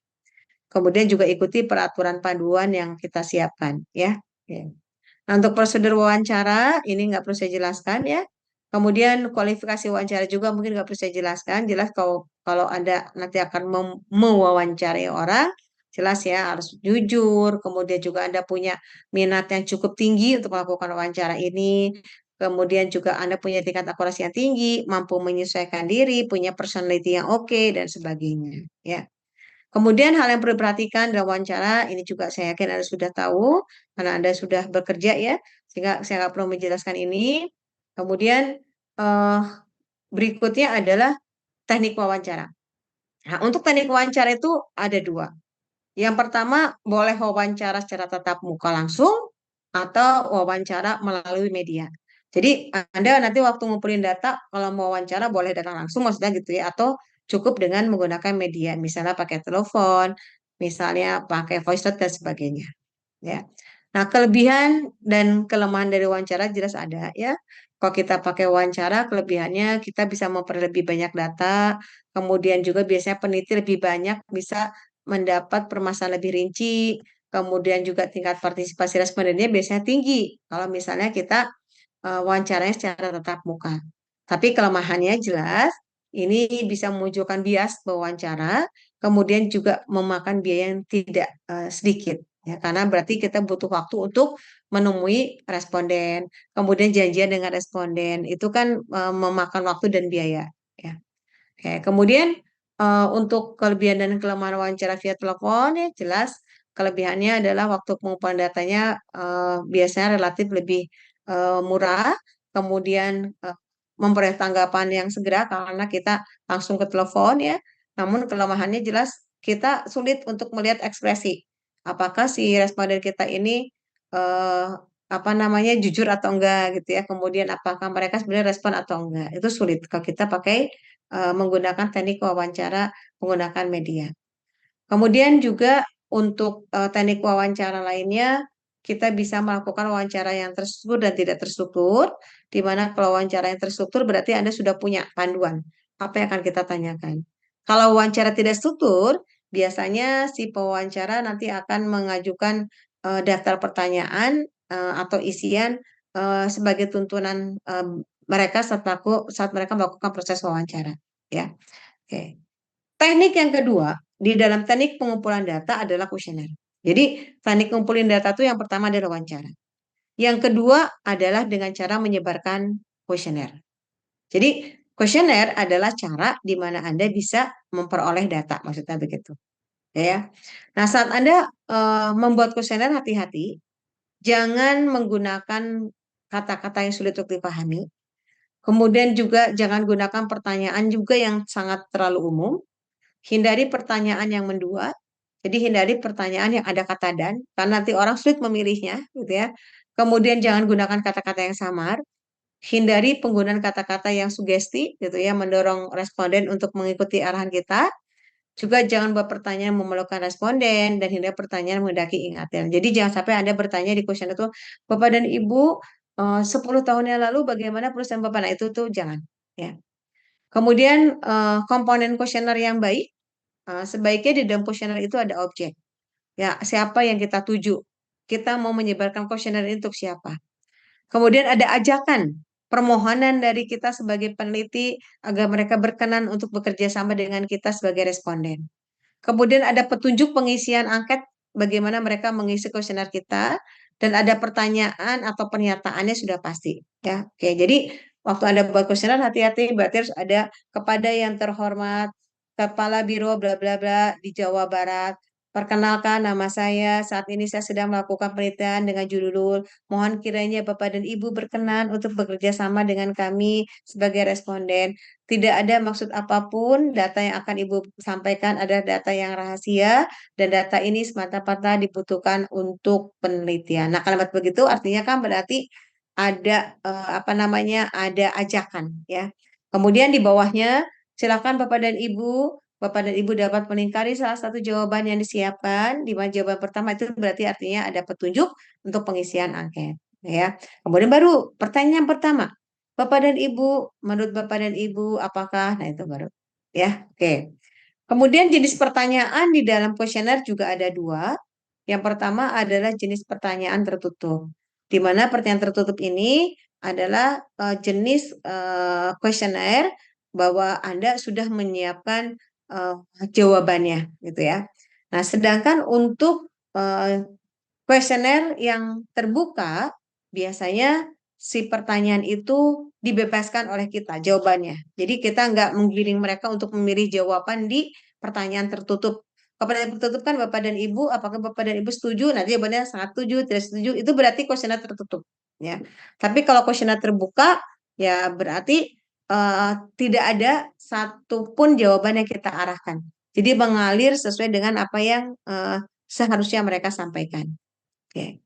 Kemudian juga ikuti peraturan panduan yang kita siapkan, ya. Ya. Nah, untuk prosedur wawancara ini nggak perlu saya jelaskan ya. Kemudian kualifikasi wawancara juga mungkin nggak perlu saya jelaskan. Jelas kalau kalau Anda nanti akan mewawancarai orang, jelas ya harus jujur. Kemudian juga Anda punya minat yang cukup tinggi untuk melakukan wawancara ini. Kemudian juga Anda punya tingkat akurasi yang tinggi, mampu menyesuaikan diri, punya personality yang oke, dan sebagainya. Ya. Kemudian hal yang perlu diperhatikan dalam wawancara, ini juga saya yakin Anda sudah tahu, karena Anda sudah bekerja ya, sehingga saya nggak perlu menjelaskan ini. Kemudian eh, berikutnya adalah teknik wawancara. Nah, untuk teknik wawancara itu ada dua. Yang pertama, boleh wawancara secara tatap muka langsung, atau wawancara melalui media. Jadi Anda nanti waktu ngumpulin data, kalau mau wawancara boleh datang langsung, maksudnya gitu ya, atau cukup dengan menggunakan media, misalnya pakai telepon, misalnya pakai voice note dan sebagainya. Ya. Nah, kelebihan dan kelemahan dari wawancara jelas ada ya. Kalau kita pakai wawancara, kelebihannya kita bisa memperoleh lebih banyak data, kemudian juga biasanya peneliti lebih banyak bisa mendapat permasalahan lebih rinci, kemudian juga tingkat partisipasi respondennya biasanya tinggi. Kalau misalnya kita wawancaranya secara tatap muka. Tapi kelemahannya jelas, ini bisa memunculkan bias wawancara, kemudian juga memakan biaya yang tidak sedikit. Ya, karena berarti kita butuh waktu untuk menemui responden, kemudian janjian dengan responden, itu kan memakan waktu dan biaya. Ya. Oke, kemudian untuk kelebihan dan kelemahan wawancara via telepon ya jelas kelebihannya adalah waktu pengumpulan datanya biasanya relatif lebih murah, kemudian memperoleh tanggapan yang segera karena kita langsung ke telepon ya. Namun kelemahannya jelas kita sulit untuk melihat ekspresi. Apakah si responden kita ini eh, apa namanya jujur atau enggak gitu ya. Kemudian apakah mereka sebenarnya respon atau enggak. Itu sulit kalau kita pakai menggunakan teknik wawancara menggunakan media. Kemudian juga untuk teknik wawancara lainnya, kita bisa melakukan wawancara yang terstruktur dan tidak terstruktur, di mana kalau wawancara yang terstruktur berarti Anda sudah punya panduan apa yang akan kita tanyakan. Kalau wawancara tidak struktur, biasanya si pewawancara nanti akan mengajukan daftar pertanyaan atau isian sebagai tuntunan mereka saat mereka melakukan proses wawancara. Ya, oke. Teknik yang kedua di dalam teknik pengumpulan data adalah kuesioner. Jadi teknik ngumpulin data itu yang pertama adalah wawancara. Yang kedua adalah dengan cara menyebarkan kuesioner. Jadi kuesioner adalah cara di mana Anda bisa memperoleh data, maksudnya begitu. Ya. Nah, saat Anda membuat kuesioner hati-hati, jangan menggunakan kata-kata yang sulit untuk dipahami. Kemudian juga jangan gunakan pertanyaan juga yang sangat terlalu umum. Hindari pertanyaan yang mendua. Jadi hindari pertanyaan yang ada kata dan, karena nanti orang sulit memilihnya, gitu ya. Kemudian jangan gunakan kata-kata yang samar. Hindari penggunaan kata-kata yang sugesti, gitu ya, mendorong responden untuk mengikuti arahan kita. Juga jangan buat pertanyaan memerlukan responden dan hindari pertanyaan menghendaki ingatan. Jadi jangan sampai Anda bertanya di question itu, Bapak dan Ibu, 10 tahun yang lalu bagaimana perusahaan Bapak? Nah, itu tuh jangan. Ya. Kemudian komponen kuesioner yang baik, sebaiknya di dalam kuesioner itu ada objek. Ya, siapa yang kita tuju? Kita mau menyebarkan kuesioner ini untuk siapa? Kemudian ada ajakan, permohonan dari kita sebagai peneliti agar mereka berkenan untuk bekerja sama dengan kita sebagai responden. Kemudian ada petunjuk pengisian angket, bagaimana mereka mengisi kuesioner kita, dan ada pertanyaan atau pernyataannya sudah pasti. Ya, oke. Jadi waktu Anda buat kuesioner hati-hati, berarti harus ada kepada yang terhormat Kepala Biro bla bla bla di Jawa Barat. Perkenalkan nama saya, saat ini saya sedang melakukan penelitian dengan judul mohon kiranya Bapak dan Ibu berkenan untuk bekerja sama dengan kami sebagai responden. Tidak ada maksud apapun, data yang akan Ibu sampaikan adalah data yang rahasia dan data ini semata-mata dibutuhkan untuk penelitian. Nah, kalimat begitu artinya kan berarti ada apa namanya? Ada ajakan ya. Kemudian di bawahnya silakan Bapak dan Ibu Bapak dan Ibu dapat melingkari salah satu jawaban yang disiapkan. Di mana jawaban pertama itu berarti artinya ada petunjuk untuk pengisian angket. Ya. Kemudian baru pertanyaan pertama. Bapak dan Ibu, menurut Bapak dan Ibu, apakah? Nah, itu baru. Ya, oke. Kemudian jenis pertanyaan di dalam kuesioner juga ada dua. Yang pertama adalah jenis pertanyaan tertutup. Di mana pertanyaan tertutup ini adalah jenis kuesioner bahwa Anda sudah menyiapkan eh, jawabannya, gitu ya. Nah, sedangkan untuk kuesioner yang terbuka, biasanya si pertanyaan itu dibebaskan oleh kita jawabannya. Jadi kita nggak menggiring mereka untuk memilih jawaban di pertanyaan tertutup. Kepada yang tertutup kan Bapak dan Ibu, apakah Bapak dan Ibu setuju? Nanti jawabannya sangat setuju, tidak setuju. Itu berarti kuesioner tertutup. Ya. Tapi kalau kuesioner terbuka, ya berarti tidak ada satupun jawaban yang kita arahkan. Jadi mengalir sesuai dengan apa yang seharusnya mereka sampaikan. Oke.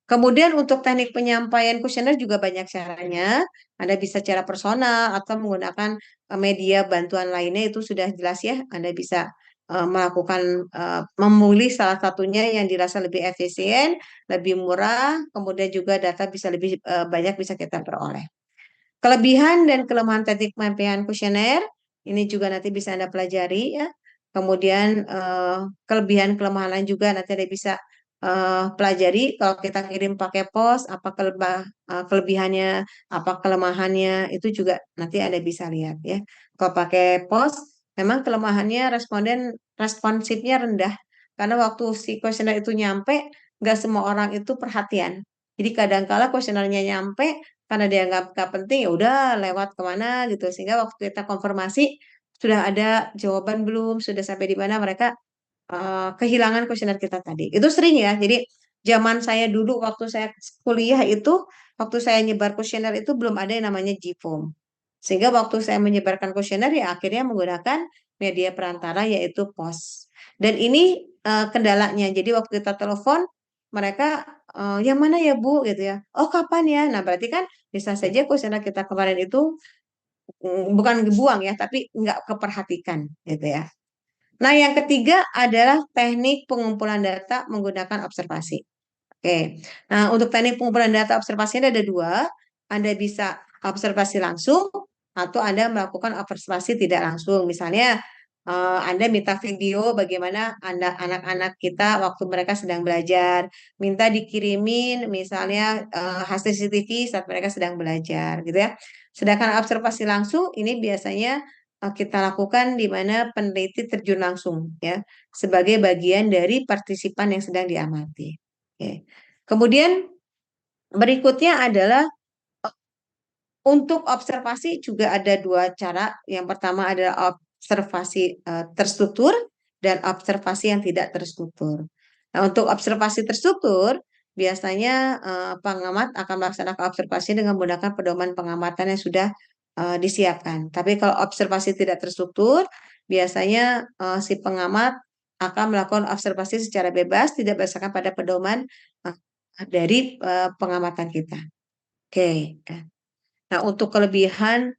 Kemudian untuk teknik penyampaian kuesioner juga banyak caranya. Anda bisa cara personal atau menggunakan media bantuan lainnya itu sudah jelas ya. Anda bisa melakukan memilih salah satunya yang dirasa lebih efisien, lebih murah, kemudian juga data bisa lebih banyak bisa kita peroleh. Kelebihan dan kelemahan teknik penyampaian kuesioner ini juga nanti bisa Anda pelajari ya. Kemudian kelebihan kelemahan lain juga nanti Anda bisa pelajari kalau kita kirim pakai pos apa kelebihannya, apa kelemahannya itu juga nanti Anda bisa lihat ya. Kalau pakai pos memang kelemahannya responden responsifnya rendah karena waktu si kuesioner itu nyampe nggak semua orang itu perhatian. Jadi kadang-kala kuesionernya nyampe karena dia nggak penting ya udah lewat kemana gitu. Sehingga waktu kita konfirmasi sudah ada jawaban belum, sudah sampai di mana mereka kehilangan kuesioner kita tadi. Itu sering ya. Jadi zaman saya dulu waktu saya kuliah itu, waktu saya nyebar kuesioner itu belum ada yang namanya Gform. Sehingga waktu saya menyebarkan kuesioner ya akhirnya menggunakan media perantara yaitu pos. Dan ini kendalanya. Jadi waktu kita telepon mereka yang mana ya Bu gitu ya. Oh kapan ya? Nah berarti kan bisa saja kuesioner kita kemarin itu bukan dibuang ya, tapi nggak keperhatikan gitu ya. Nah, yang ketiga adalah teknik pengumpulan data menggunakan observasi. Oke. Nah, untuk teknik pengumpulan data observasinya ada dua. Anda bisa observasi langsung atau Anda melakukan observasi tidak langsung. Misalnya, Anda minta video bagaimana anak-anak kita waktu mereka sedang belajar, minta dikirimin misalnya hasil CCTV saat mereka sedang belajar, gitu ya. Sedangkan observasi langsung ini biasanya kita lakukan di mana peneliti terjun langsung, ya, sebagai bagian dari partisipan yang sedang diamati. Oke. Kemudian berikutnya adalah untuk observasi juga ada dua cara. Yang pertama adalah observasi terstruktur dan observasi yang tidak terstruktur. Nah, untuk observasi terstruktur, biasanya pengamat akan melaksanakan observasi dengan menggunakan pedoman pengamatan yang sudah disiapkan. Tapi kalau observasi tidak terstruktur, biasanya si pengamat akan melakukan observasi secara bebas, tidak berdasarkan pada pedoman dari pengamatan kita. Oke. Nah, untuk kelebihan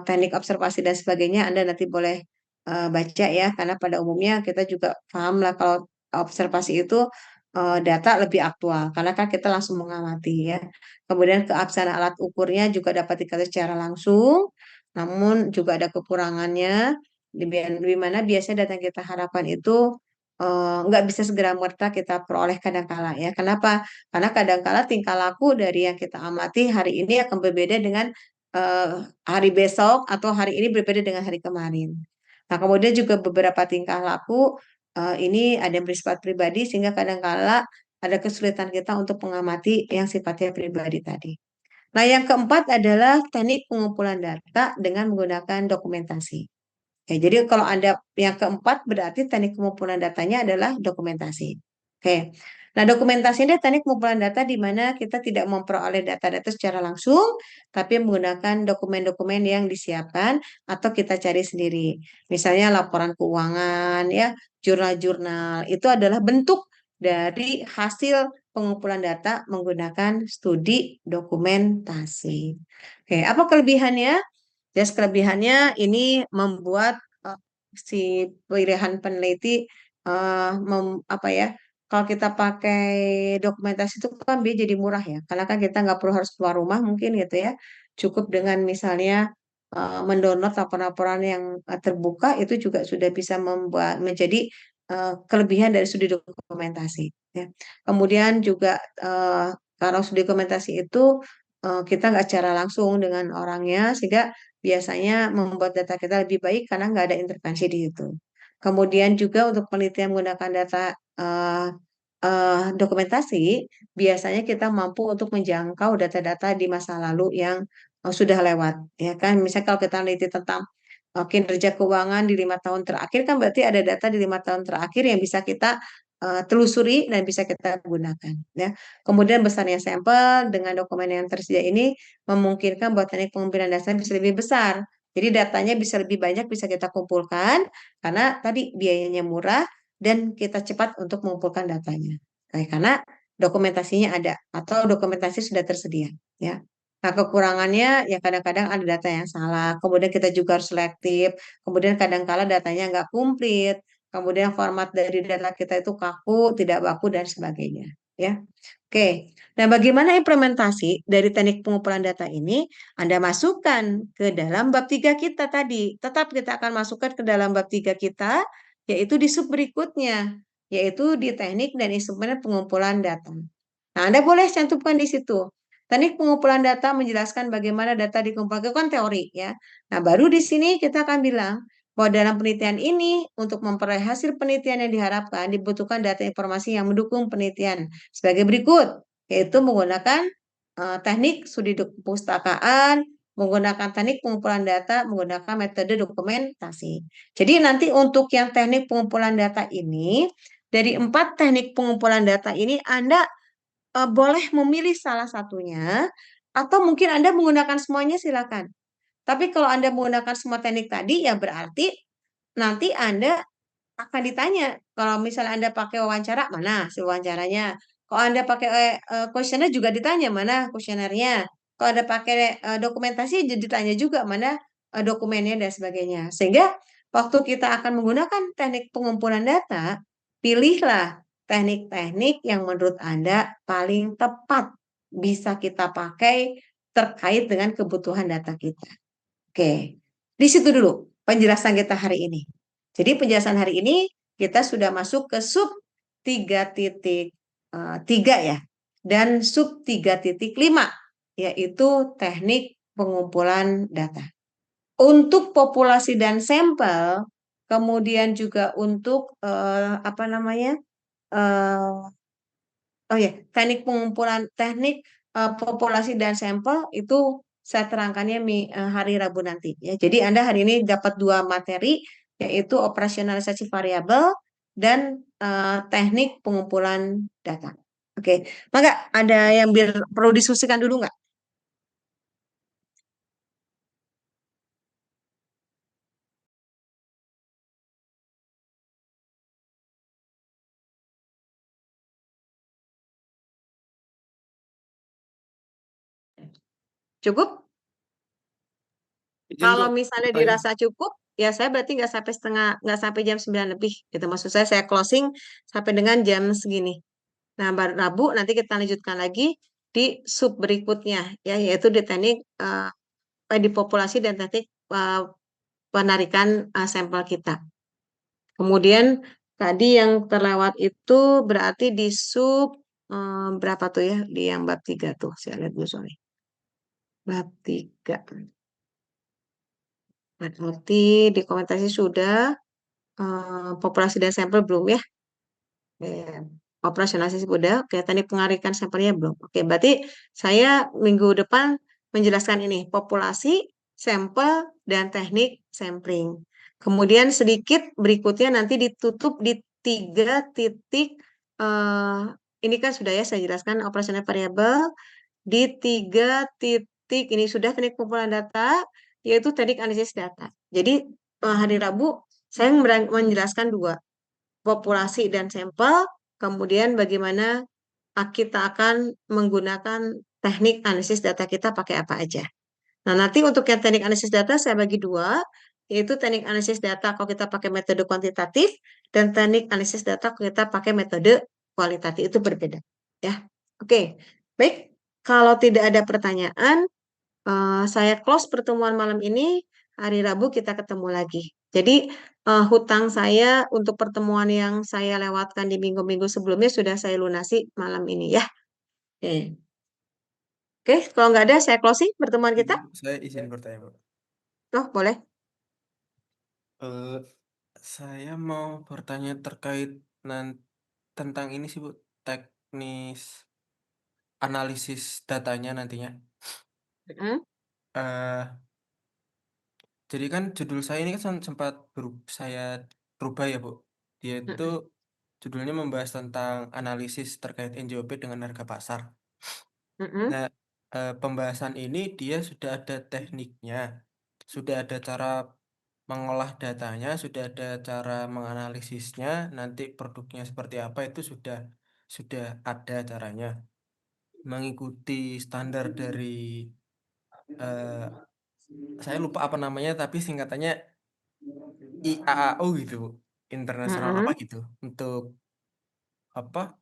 teknik observasi dan sebagainya, Anda nanti boleh baca ya, karena pada umumnya kita juga paham lah kalau observasi itu data lebih aktual, karena kan kita langsung mengamati ya. Kemudian keabsahan alat ukurnya juga dapat diketahui secara langsung, namun juga ada kekurangannya, di mana biasanya data yang kita harapkan itu nggak bisa segera merta kita peroleh kadang-kala ya. Kenapa? Karena kadangkala tingkah laku dari yang kita amati hari ini akan berbeda dengan eh, hari besok atau hari ini berbeda dengan hari kemarin. Nah, kemudian juga beberapa tingkah laku ini ada yang bersifat pribadi sehingga kadangkala ada kesulitan kita untuk mengamati yang sifatnya pribadi tadi. Nah, yang keempat adalah teknik pengumpulan data dengan menggunakan dokumentasi. Ya, jadi kalau Anda yang keempat berarti teknik pengumpulan datanya adalah dokumentasi. Oke. Nah, dokumentasi ini teknik pengumpulan data di mana kita tidak memperoleh data-data secara langsung, tapi menggunakan dokumen-dokumen yang disiapkan atau kita cari sendiri. Misalnya laporan keuangan, ya, jurnal-jurnal. Itu adalah bentuk dari hasil pengumpulan data menggunakan studi dokumentasi. Oke, apa kelebihannya? Jadi kelebihannya ini membuat si pilihan peneliti apa ya? Kalau kita pakai dokumentasi itu kan dia jadi murah ya, karena kan kita nggak perlu harus keluar rumah mungkin gitu ya. Cukup dengan misalnya mendownload laporan-laporan yang terbuka itu juga sudah bisa membuat menjadi kelebihan dari studi dokumentasi. Ya. Kemudian juga kalau studi dokumentasi itu kita nggak secara langsung dengan orangnya, sehingga biasanya membuat data kita lebih baik karena nggak ada intervensi di situ. Kemudian juga untuk penelitian menggunakan data eh, dokumentasi, biasanya kita mampu untuk menjangkau data-data di masa lalu yang sudah lewat, ya kan? Misalnya kalau kita meneliti tentang kinerja keuangan di 5 tahun terakhir, kan berarti ada data di 5 tahun terakhir yang bisa kita telusuri dan bisa kita gunakan, ya. Kemudian besarnya sampel dengan dokumen yang tersedia ini memungkinkan buat teknik pengumpulan data bisa lebih besar. Jadi datanya bisa lebih banyak bisa kita kumpulkan karena tadi biayanya murah dan kita cepat untuk mengumpulkan datanya. Nah, karena dokumentasinya ada atau dokumentasi sudah tersedia, ya. Nah, kekurangannya ya kadang-kadang ada data yang salah, kemudian kita juga harus selektif, kemudian kadang-kala datanya nggak komplit, kemudian format dari data kita itu kaku, tidak baku, dan sebagainya. Ya, oke. Nah, bagaimana implementasi dari teknik pengumpulan data ini? Anda masukkan ke dalam bab 3 kita tadi. Tetap kita akan masukkan ke dalam bab 3 kita, yaitu di sub berikutnya, yaitu di teknik dan instrumen pengumpulan data. Nah, Anda boleh cantumkan di situ. Teknik pengumpulan data menjelaskan bagaimana data dikumpulkan, itu kan teori ya. Nah, baru di sini kita akan bilang bahwa dalam penelitian ini untuk memperoleh hasil penelitian yang diharapkan dibutuhkan data informasi yang mendukung penelitian sebagai berikut, yaitu menggunakan teknik studi perpustakaan, menggunakan teknik pengumpulan data, menggunakan metode dokumentasi. Jadi nanti untuk yang teknik pengumpulan data ini, dari 4 teknik pengumpulan data ini Anda boleh memilih salah satunya, atau mungkin Anda menggunakan semuanya silakan. Tapi kalau Anda menggunakan semua teknik tadi, ya berarti nanti Anda akan ditanya. Kalau misalnya Anda pakai wawancara, mana si wawancaranya? Kalau Anda pakai kuesioner juga ditanya, mana kuesionernya? Kalau Anda pakai dokumentasi, ditanya juga, mana dokumennya dan sebagainya. Sehingga waktu kita akan menggunakan teknik pengumpulan data, pilihlah teknik-teknik yang menurut Anda paling tepat bisa kita pakai terkait dengan kebutuhan data kita. Oke, di situ dulu penjelasan kita hari ini. Jadi penjelasan hari ini kita sudah masuk ke sub 3.3 ya, dan sub 3.5 yaitu teknik pengumpulan data. Untuk populasi dan sampel, kemudian juga untuk apa namanya? Oh ya, teknik pengumpulan teknik populasi dan sampel itu saya terangkannya hari Rabu nanti ya. Jadi Anda hari ini dapat 2 materi, yaitu operasionalisasi variabel dan teknik pengumpulan data. Oke, maka ada yang perlu diskusikan dulu nggak? Cukup? Izin Kalau kok misalnya bertanya. dirasa cukup, ya saya berarti nggak sampai jam 9 lebih. Itu maksud saya closing sampai dengan jam segini. Nah, baru Rabu nanti kita lanjutkan lagi di sub berikutnya, ya, yaitu di teknik di populasi dan teknik penarikan sampel kita. Kemudian tadi yang terlewat itu berarti di sub berapa tuh ya? Di yang bab 3 tuh, saya lihat dulu sorry. Bab 3. Berarti dokumentasi sudah, populasi dan sampel belum ya? Eh, Operasionalisasi udah, oke, teknik pengarikan sampelnya belum. Oke, berarti saya minggu depan menjelaskan ini, populasi, sampel, dan teknik sampling. Kemudian sedikit berikutnya nanti ditutup di 3 titik, eh, ini kan sudah ya saya jelaskan operasional variabel, di 3 titik ini sudah teknik pengumpulan data, yaitu teknik analisis data. Jadi hari Rabu saya menjelaskan 2, populasi dan sampel, kemudian bagaimana kita akan menggunakan teknik analisis data kita pakai apa aja. Nah, nanti untuk yang teknik analisis data saya bagi 2, yaitu teknik analisis data kalau kita pakai metode kuantitatif dan teknik analisis data kalau kita pakai metode kualitatif, itu berbeda. Ya, oke, baik. Kalau tidak ada pertanyaan, saya close pertemuan malam ini. Hari Rabu kita ketemu lagi. Jadi hutang saya untuk pertemuan yang saya lewatkan di minggu-minggu sebelumnya sudah saya lunasi malam ini ya. Oke, oke. Kalau nggak ada saya closing pertemuan kita. Saya izin bertanya, Bu. Oh, boleh. Eh, saya mau bertanya terkait tentang ini sih, Bu, teknis analisis datanya nantinya. Mm-mm, Eh, jadi kan judul saya ini kan sempat saya rubah ya, Bu. Dia itu mm-mm, judulnya membahas tentang analisis terkait NJOP dengan harga pasar. mm-mm, Nah, pembahasan ini dia sudah ada tekniknya, sudah ada cara mengolah datanya, sudah ada cara menganalisisnya, nanti produknya seperti apa itu sudah ada caranya. Mengikuti standar dari eh, saya lupa apa namanya tapi singkatannya IAAO gitu, internasional apa mm-mm, gitu, untuk apa,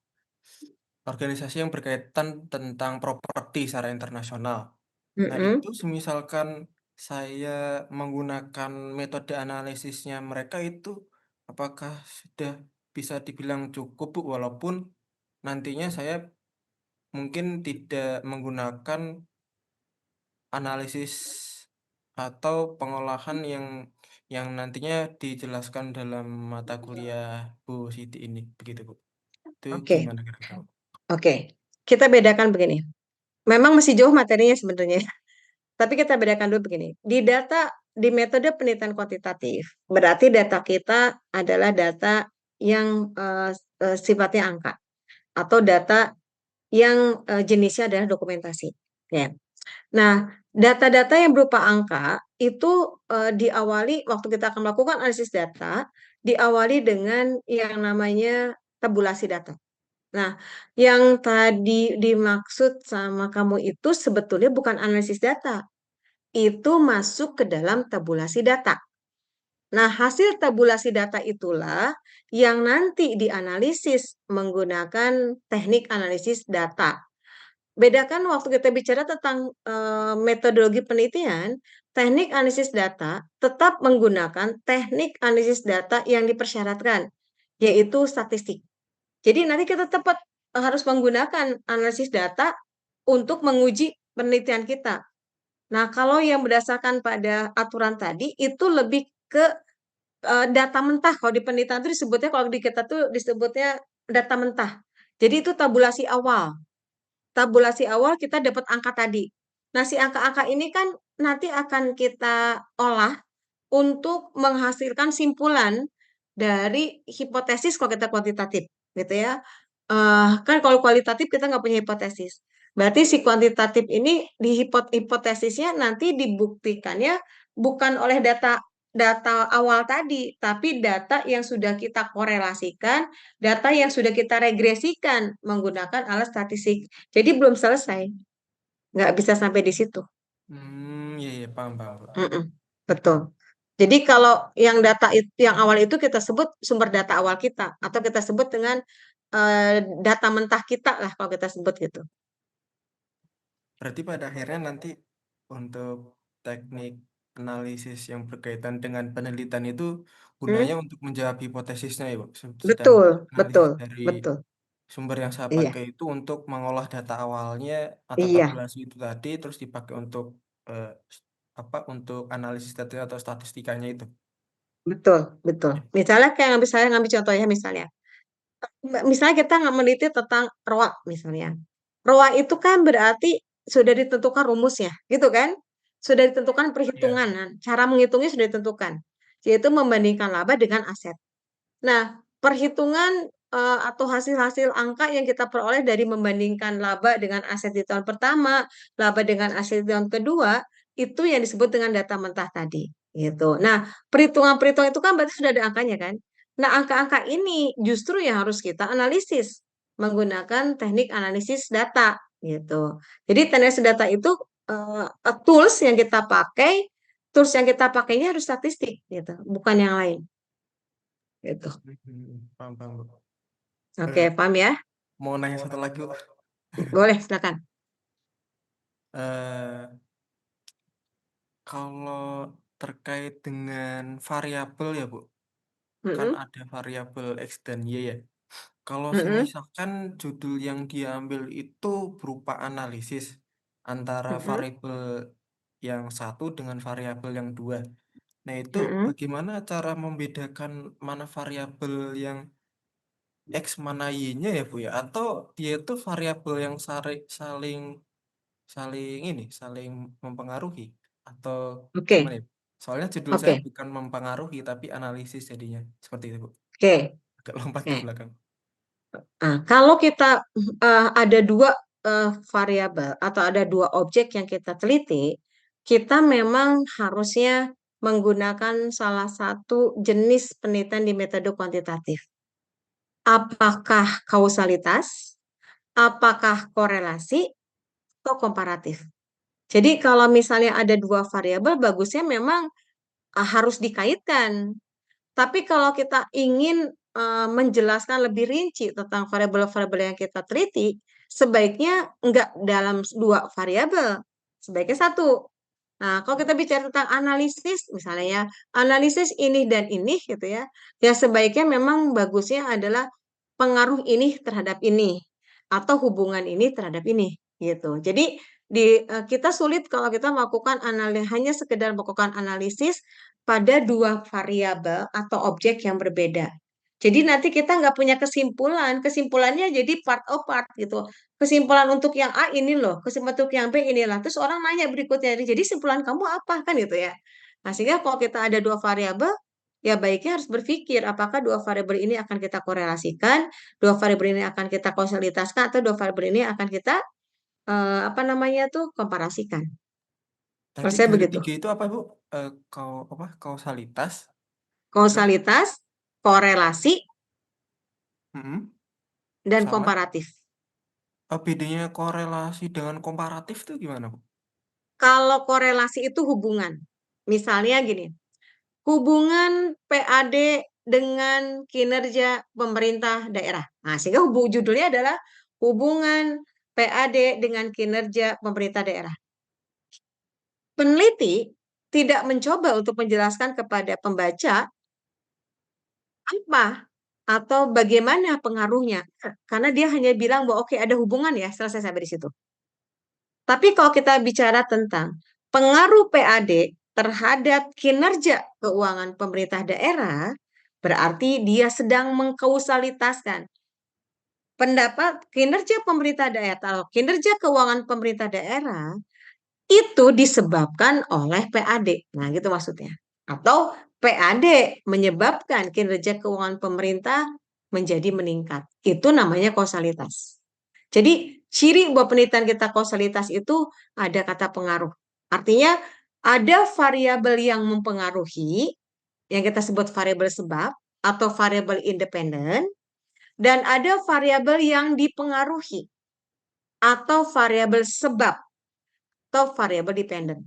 organisasi yang berkaitan tentang properti secara internasional. Nah, mm-mm. itu semisalkan saya menggunakan metode analisisnya mereka itu, apakah sudah bisa dibilang cukup, Bu, walaupun nantinya saya mungkin tidak menggunakan analisis atau pengolahan yang nantinya dijelaskan dalam mata kuliah Bu Siti ini, begitu Bu. Itu Oke, gimana kira-kira Bu? oke. Kita bedakan begini. Memang masih jauh materinya sebenarnya. Tapi kita bedakan dulu begini. Di metode penelitian kuantitatif, berarti data kita adalah data yang sifatnya angka atau data yang jenisnya adalah dokumentasi. Ya. Nah, data-data yang berupa angka itu diawali waktu kita akan melakukan analisis data, diawali dengan yang namanya tabulasi data. Nah, yang tadi dimaksud sama kamu itu sebetulnya bukan analisis data, itu masuk ke dalam tabulasi data. Nah, hasil tabulasi data itulah yang nanti dianalisis menggunakan teknik analisis data. Bedakan waktu kita bicara tentang metodologi penelitian, teknik analisis data tetap menggunakan teknik analisis data yang dipersyaratkan, yaitu statistik. Jadi nanti kita tepat harus menggunakan analisis data untuk menguji penelitian kita. Nah, kalau yang berdasarkan pada aturan tadi itu lebih ke data mentah. Kalau di penelitian itu disebutnya, kalau di kita tuh disebutnya data mentah. Jadi itu tabulasi awal. Tabulasi awal kita dapat angka tadi. Nah, si angka-angka ini kan nanti akan kita olah untuk menghasilkan simpulan dari hipotesis kalau kita kuantitatif, gitu ya. Kan kalau kualitatif kita nggak punya hipotesis. Berarti si kuantitatif ini di hipotesisnya nanti dibuktikannya bukan oleh data data awal tadi, tapi data yang sudah kita korelasikan, data yang sudah kita regresikan menggunakan alat statistik. Jadi belum selesai, nggak bisa sampai di situ. Iya, iya, paham, paham Bu. Mm-mm, betul. Jadi kalau yang data itu, yang awal itu kita sebut sumber data awal kita, atau kita sebut dengan data mentah kita lah kalau kita sebut gitu. Berarti pada akhirnya nanti untuk teknik analisis yang berkaitan dengan penelitian itu gunanya Hmm? untuk menjawab hipotesisnya ya, Bu. Sedangkan Betul, analisis betul, dari betul. sumber yang saya Iya, pakai itu untuk mengolah data awalnya atau iya, tabulasi itu tadi terus dipakai untuk eh, untuk analisis data atau statistikanya itu. betul, betul. Misalnya kayak saya ngambil contoh ya misalnya. Misalnya kita nggak meneliti tentang ROA misalnya. ROA itu kan berarti sudah ditentukan rumusnya, gitu kan? Sudah ditentukan Ya. perhitungan, nah, cara menghitungnya sudah ditentukan, yaitu membandingkan laba dengan aset. Nah, perhitungan atau hasil-hasil angka yang kita peroleh dari membandingkan laba dengan aset di tahun pertama, laba dengan aset di tahun kedua, itu yang disebut dengan data mentah tadi. Gitu. Nah, perhitungan-perhitungan itu kan berarti sudah ada angkanya kan? Nah, angka-angka ini justru yang harus kita analisis menggunakan teknik analisis data gitu. Jadi analisis data itu tools yang kita pakai, tools yang kita pakainya harus statistik gitu, bukan yang lain gitu. Paham, paham, Bu. Oke, Eh, paham ya? mau nanya satu lagi, Bu. Boleh, silakan. Eh, Kalau terkait dengan variabel ya, Bu, kan Mm-mm, ada variabel X dan Y ya. Kalau mm-mm, semisalkan judul yang diambil itu berupa analisis antara mm-mm, variabel yang satu dengan variabel yang dua. Nah, itu mm-mm. bagaimana cara membedakan mana variabel yang X mana Y-nya ya, Bu ya? Atau dia itu variabel yang saling saling saling mempengaruhi atau gimana Oke, ya? Soalnya judul saya oke, bukan mempengaruhi tapi analisis jadinya seperti itu, Bu. oke, Agak lompat ke oke. belakang. Nah, kalau kita ada dua variabel atau ada dua objek yang kita teliti, kita memang harusnya menggunakan salah satu jenis penelitian di metode kuantitatif. Apakah kausalitas, apakah korelasi, atau komparatif. Jadi kalau misalnya ada dua variabel, bagusnya memang harus dikaitkan. Tapi kalau kita ingin menjelaskan lebih rinci tentang variabel-variabel yang kita teliti, sebaiknya enggak dalam dua variabel, sebaiknya satu. Nah, kalau kita bicara tentang analisis, misalnya ya, analisis ini dan ini gitu ya, ya sebaiknya memang bagusnya adalah pengaruh ini terhadap ini atau hubungan ini terhadap ini gitu. Jadi Kita sulit kalau kita melakukan hanya sekedar melakukan analisis pada dua variabel atau objek yang berbeda. Jadi nanti kita nggak punya kesimpulan, kesimpulannya jadi part of part gitu. Kesimpulan untuk yang A ini loh, kesimpulan untuk yang B inilah. Terus orang nanya berikutnya, jadi kesimpulan kamu apa kan gitu ya. Nah, sehingga kalau kita ada dua variabel, ya baiknya harus berpikir apakah dua variabel ini akan kita korelasikan, dua variabel ini akan kita konsolitaskan, atau dua variabel ini akan kita apa namanya tuh komparasikan. Kalau Tadi saya dari begitu. tiga itu apa Bu? Apa kausalitas? Terus Kausalitas, korelasi, mm-mm, dan sama komparatif. bedanya korelasi dengan komparatif itu gimana Bu? Kalau korelasi itu hubungan. Misalnya gini, hubungan PAD dengan kinerja pemerintah daerah. Nah, sehingga judulnya adalah hubungan PAD dengan kinerja pemerintah daerah. Peneliti tidak mencoba untuk menjelaskan kepada pembaca apa atau bagaimana pengaruhnya, karena dia hanya bilang bahwa oke ada hubungan ya, selesai sampai di situ. Tapi kalau kita bicara tentang pengaruh PAD terhadap kinerja keuangan pemerintah daerah, berarti dia sedang mengkausalitaskan pendapat kinerja pemerintah daerah atau kinerja keuangan pemerintah daerah itu disebabkan oleh PAD. Nah, gitu maksudnya. Atau PAD menyebabkan kinerja keuangan pemerintah menjadi meningkat. Itu namanya kausalitas. Jadi, ciri bahwa penelitian kita kausalitas itu ada kata pengaruh. Artinya, ada variabel yang mempengaruhi, yang kita sebut variabel sebab, atau variabel independen, dan ada variabel yang dipengaruhi, atau variabel sebab, atau variabel dependen.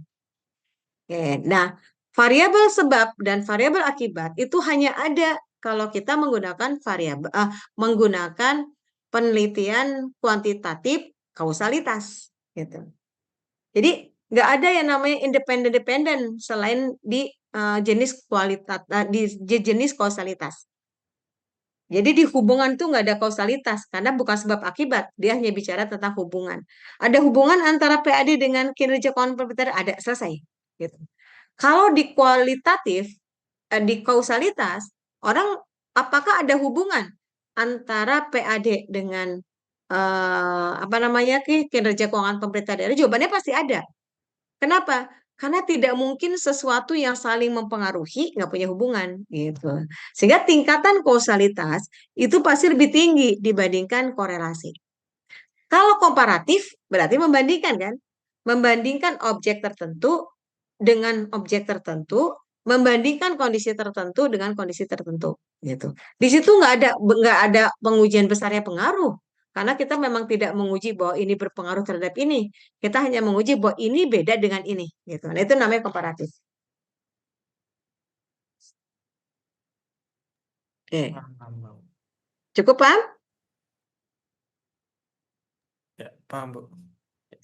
Oke, nah, variabel sebab dan variabel akibat itu hanya ada kalau kita menggunakan penelitian kuantitatif kausalitas gitu. Jadi nggak ada yang namanya independen dependen selain di jenis kausalitas. Jadi di hubungan itu nggak ada kausalitas karena bukan sebab akibat, dia hanya bicara tentang hubungan. Ada hubungan antara PAD dengan kinerja keuangan pemerintah, ada selesai gitu. Kalau di kualitatif, di kausalitas, orang apakah ada hubungan antara PAD dengan apa namanya kinerja keuangan pemerintah daerah? Jawabannya pasti ada. Kenapa? Karena tidak mungkin sesuatu yang saling mempengaruhi nggak punya hubungan gitu. Sehingga tingkatan kausalitas itu pasti lebih tinggi dibandingkan korelasi. Kalau komparatif berarti membandingkan kan? Membandingkan objek tertentu dengan objek tertentu, membandingkan kondisi tertentu dengan kondisi tertentu gitu. Di situ nggak ada pengujian besarnya pengaruh karena kita memang tidak menguji bahwa ini berpengaruh terhadap ini. Kita hanya menguji bahwa ini beda dengan ini gitu. Nah, itu namanya komparatif. Oke, Paham, Bang. cukup paham? Ya, paham Bu.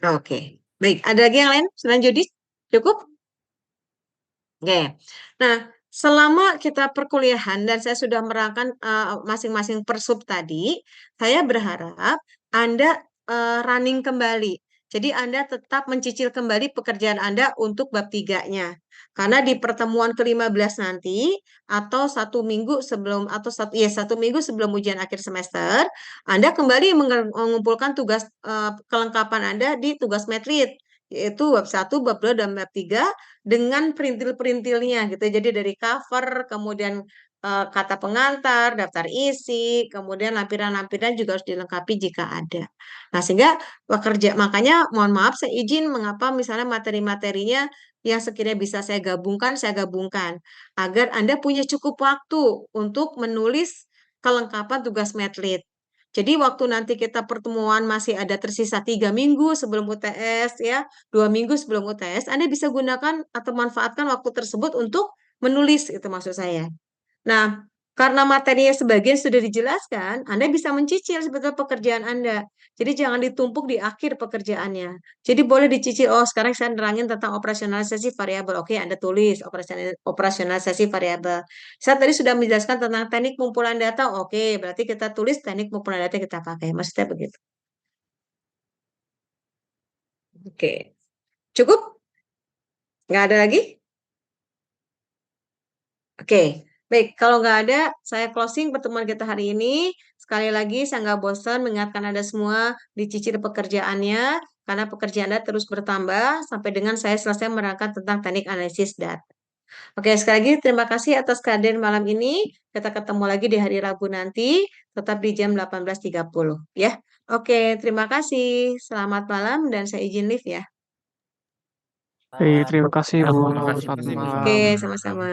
Oke. Baik, ada lagi yang lain selain judi? Cukup? Oke. Nah, selama kita perkuliahan dan saya sudah merangkan masing-masing persub tadi, saya berharap Anda running kembali. Jadi Anda tetap mencicil kembali pekerjaan Anda untuk bab tiganya. Karena di pertemuan ke-15 nanti atau 1 minggu sebelum atau satu minggu sebelum ujian akhir semester, Anda kembali mengumpulkan tugas kelengkapan Anda di tugas metrit, yaitu bab 1, bab 2, dan bab 3 dengan perintil-perintilnya gitu. Jadi dari cover, kemudian kata pengantar, daftar isi, kemudian lampiran-lampiran juga harus dilengkapi jika ada. Nah, sehingga makanya mohon maaf saya izin mengapa misalnya materi-materinya yang sekiranya bisa saya gabungkan agar Anda punya cukup waktu untuk menulis kelengkapan tugas metrit. Jadi waktu nanti kita pertemuan masih ada tersisa 3 minggu sebelum UTS ya, 2 minggu sebelum UTS, Anda bisa gunakan atau manfaatkan waktu tersebut untuk menulis, itu maksud saya. Nah, karena materinya sebagian sudah dijelaskan, Anda bisa mencicil sebetulnya pekerjaan Anda. Jadi jangan ditumpuk di akhir pekerjaannya. Jadi boleh dicicil, oh sekarang saya nerangin tentang operasionalisasi variabel. Oke, Anda tulis operasionalisasi variabel. Saya tadi sudah menjelaskan tentang teknik pengumpulan data. Oke, berarti kita tulis teknik pengumpulan data yang kita pakai. Maksudnya begitu. Oke, cukup? Nggak ada lagi? Oke, baik. Kalau nggak ada, saya closing pertemuan kita hari ini. Sekali lagi, saya nggak bosan mengingatkan Anda semua dicicil pekerjaannya, karena pekerjaan Anda terus bertambah sampai dengan saya selesai menerangkan tentang teknik analisis data. Oke, sekali lagi terima kasih atas kehadiran malam ini. Kita ketemu lagi di hari Rabu nanti, tetap di jam 18.30 ya. Oke, terima kasih. Selamat malam dan saya izin live ya. Terima kasih Bu. Terima kasih, Bu. Selamat Oke, malam. sama-sama.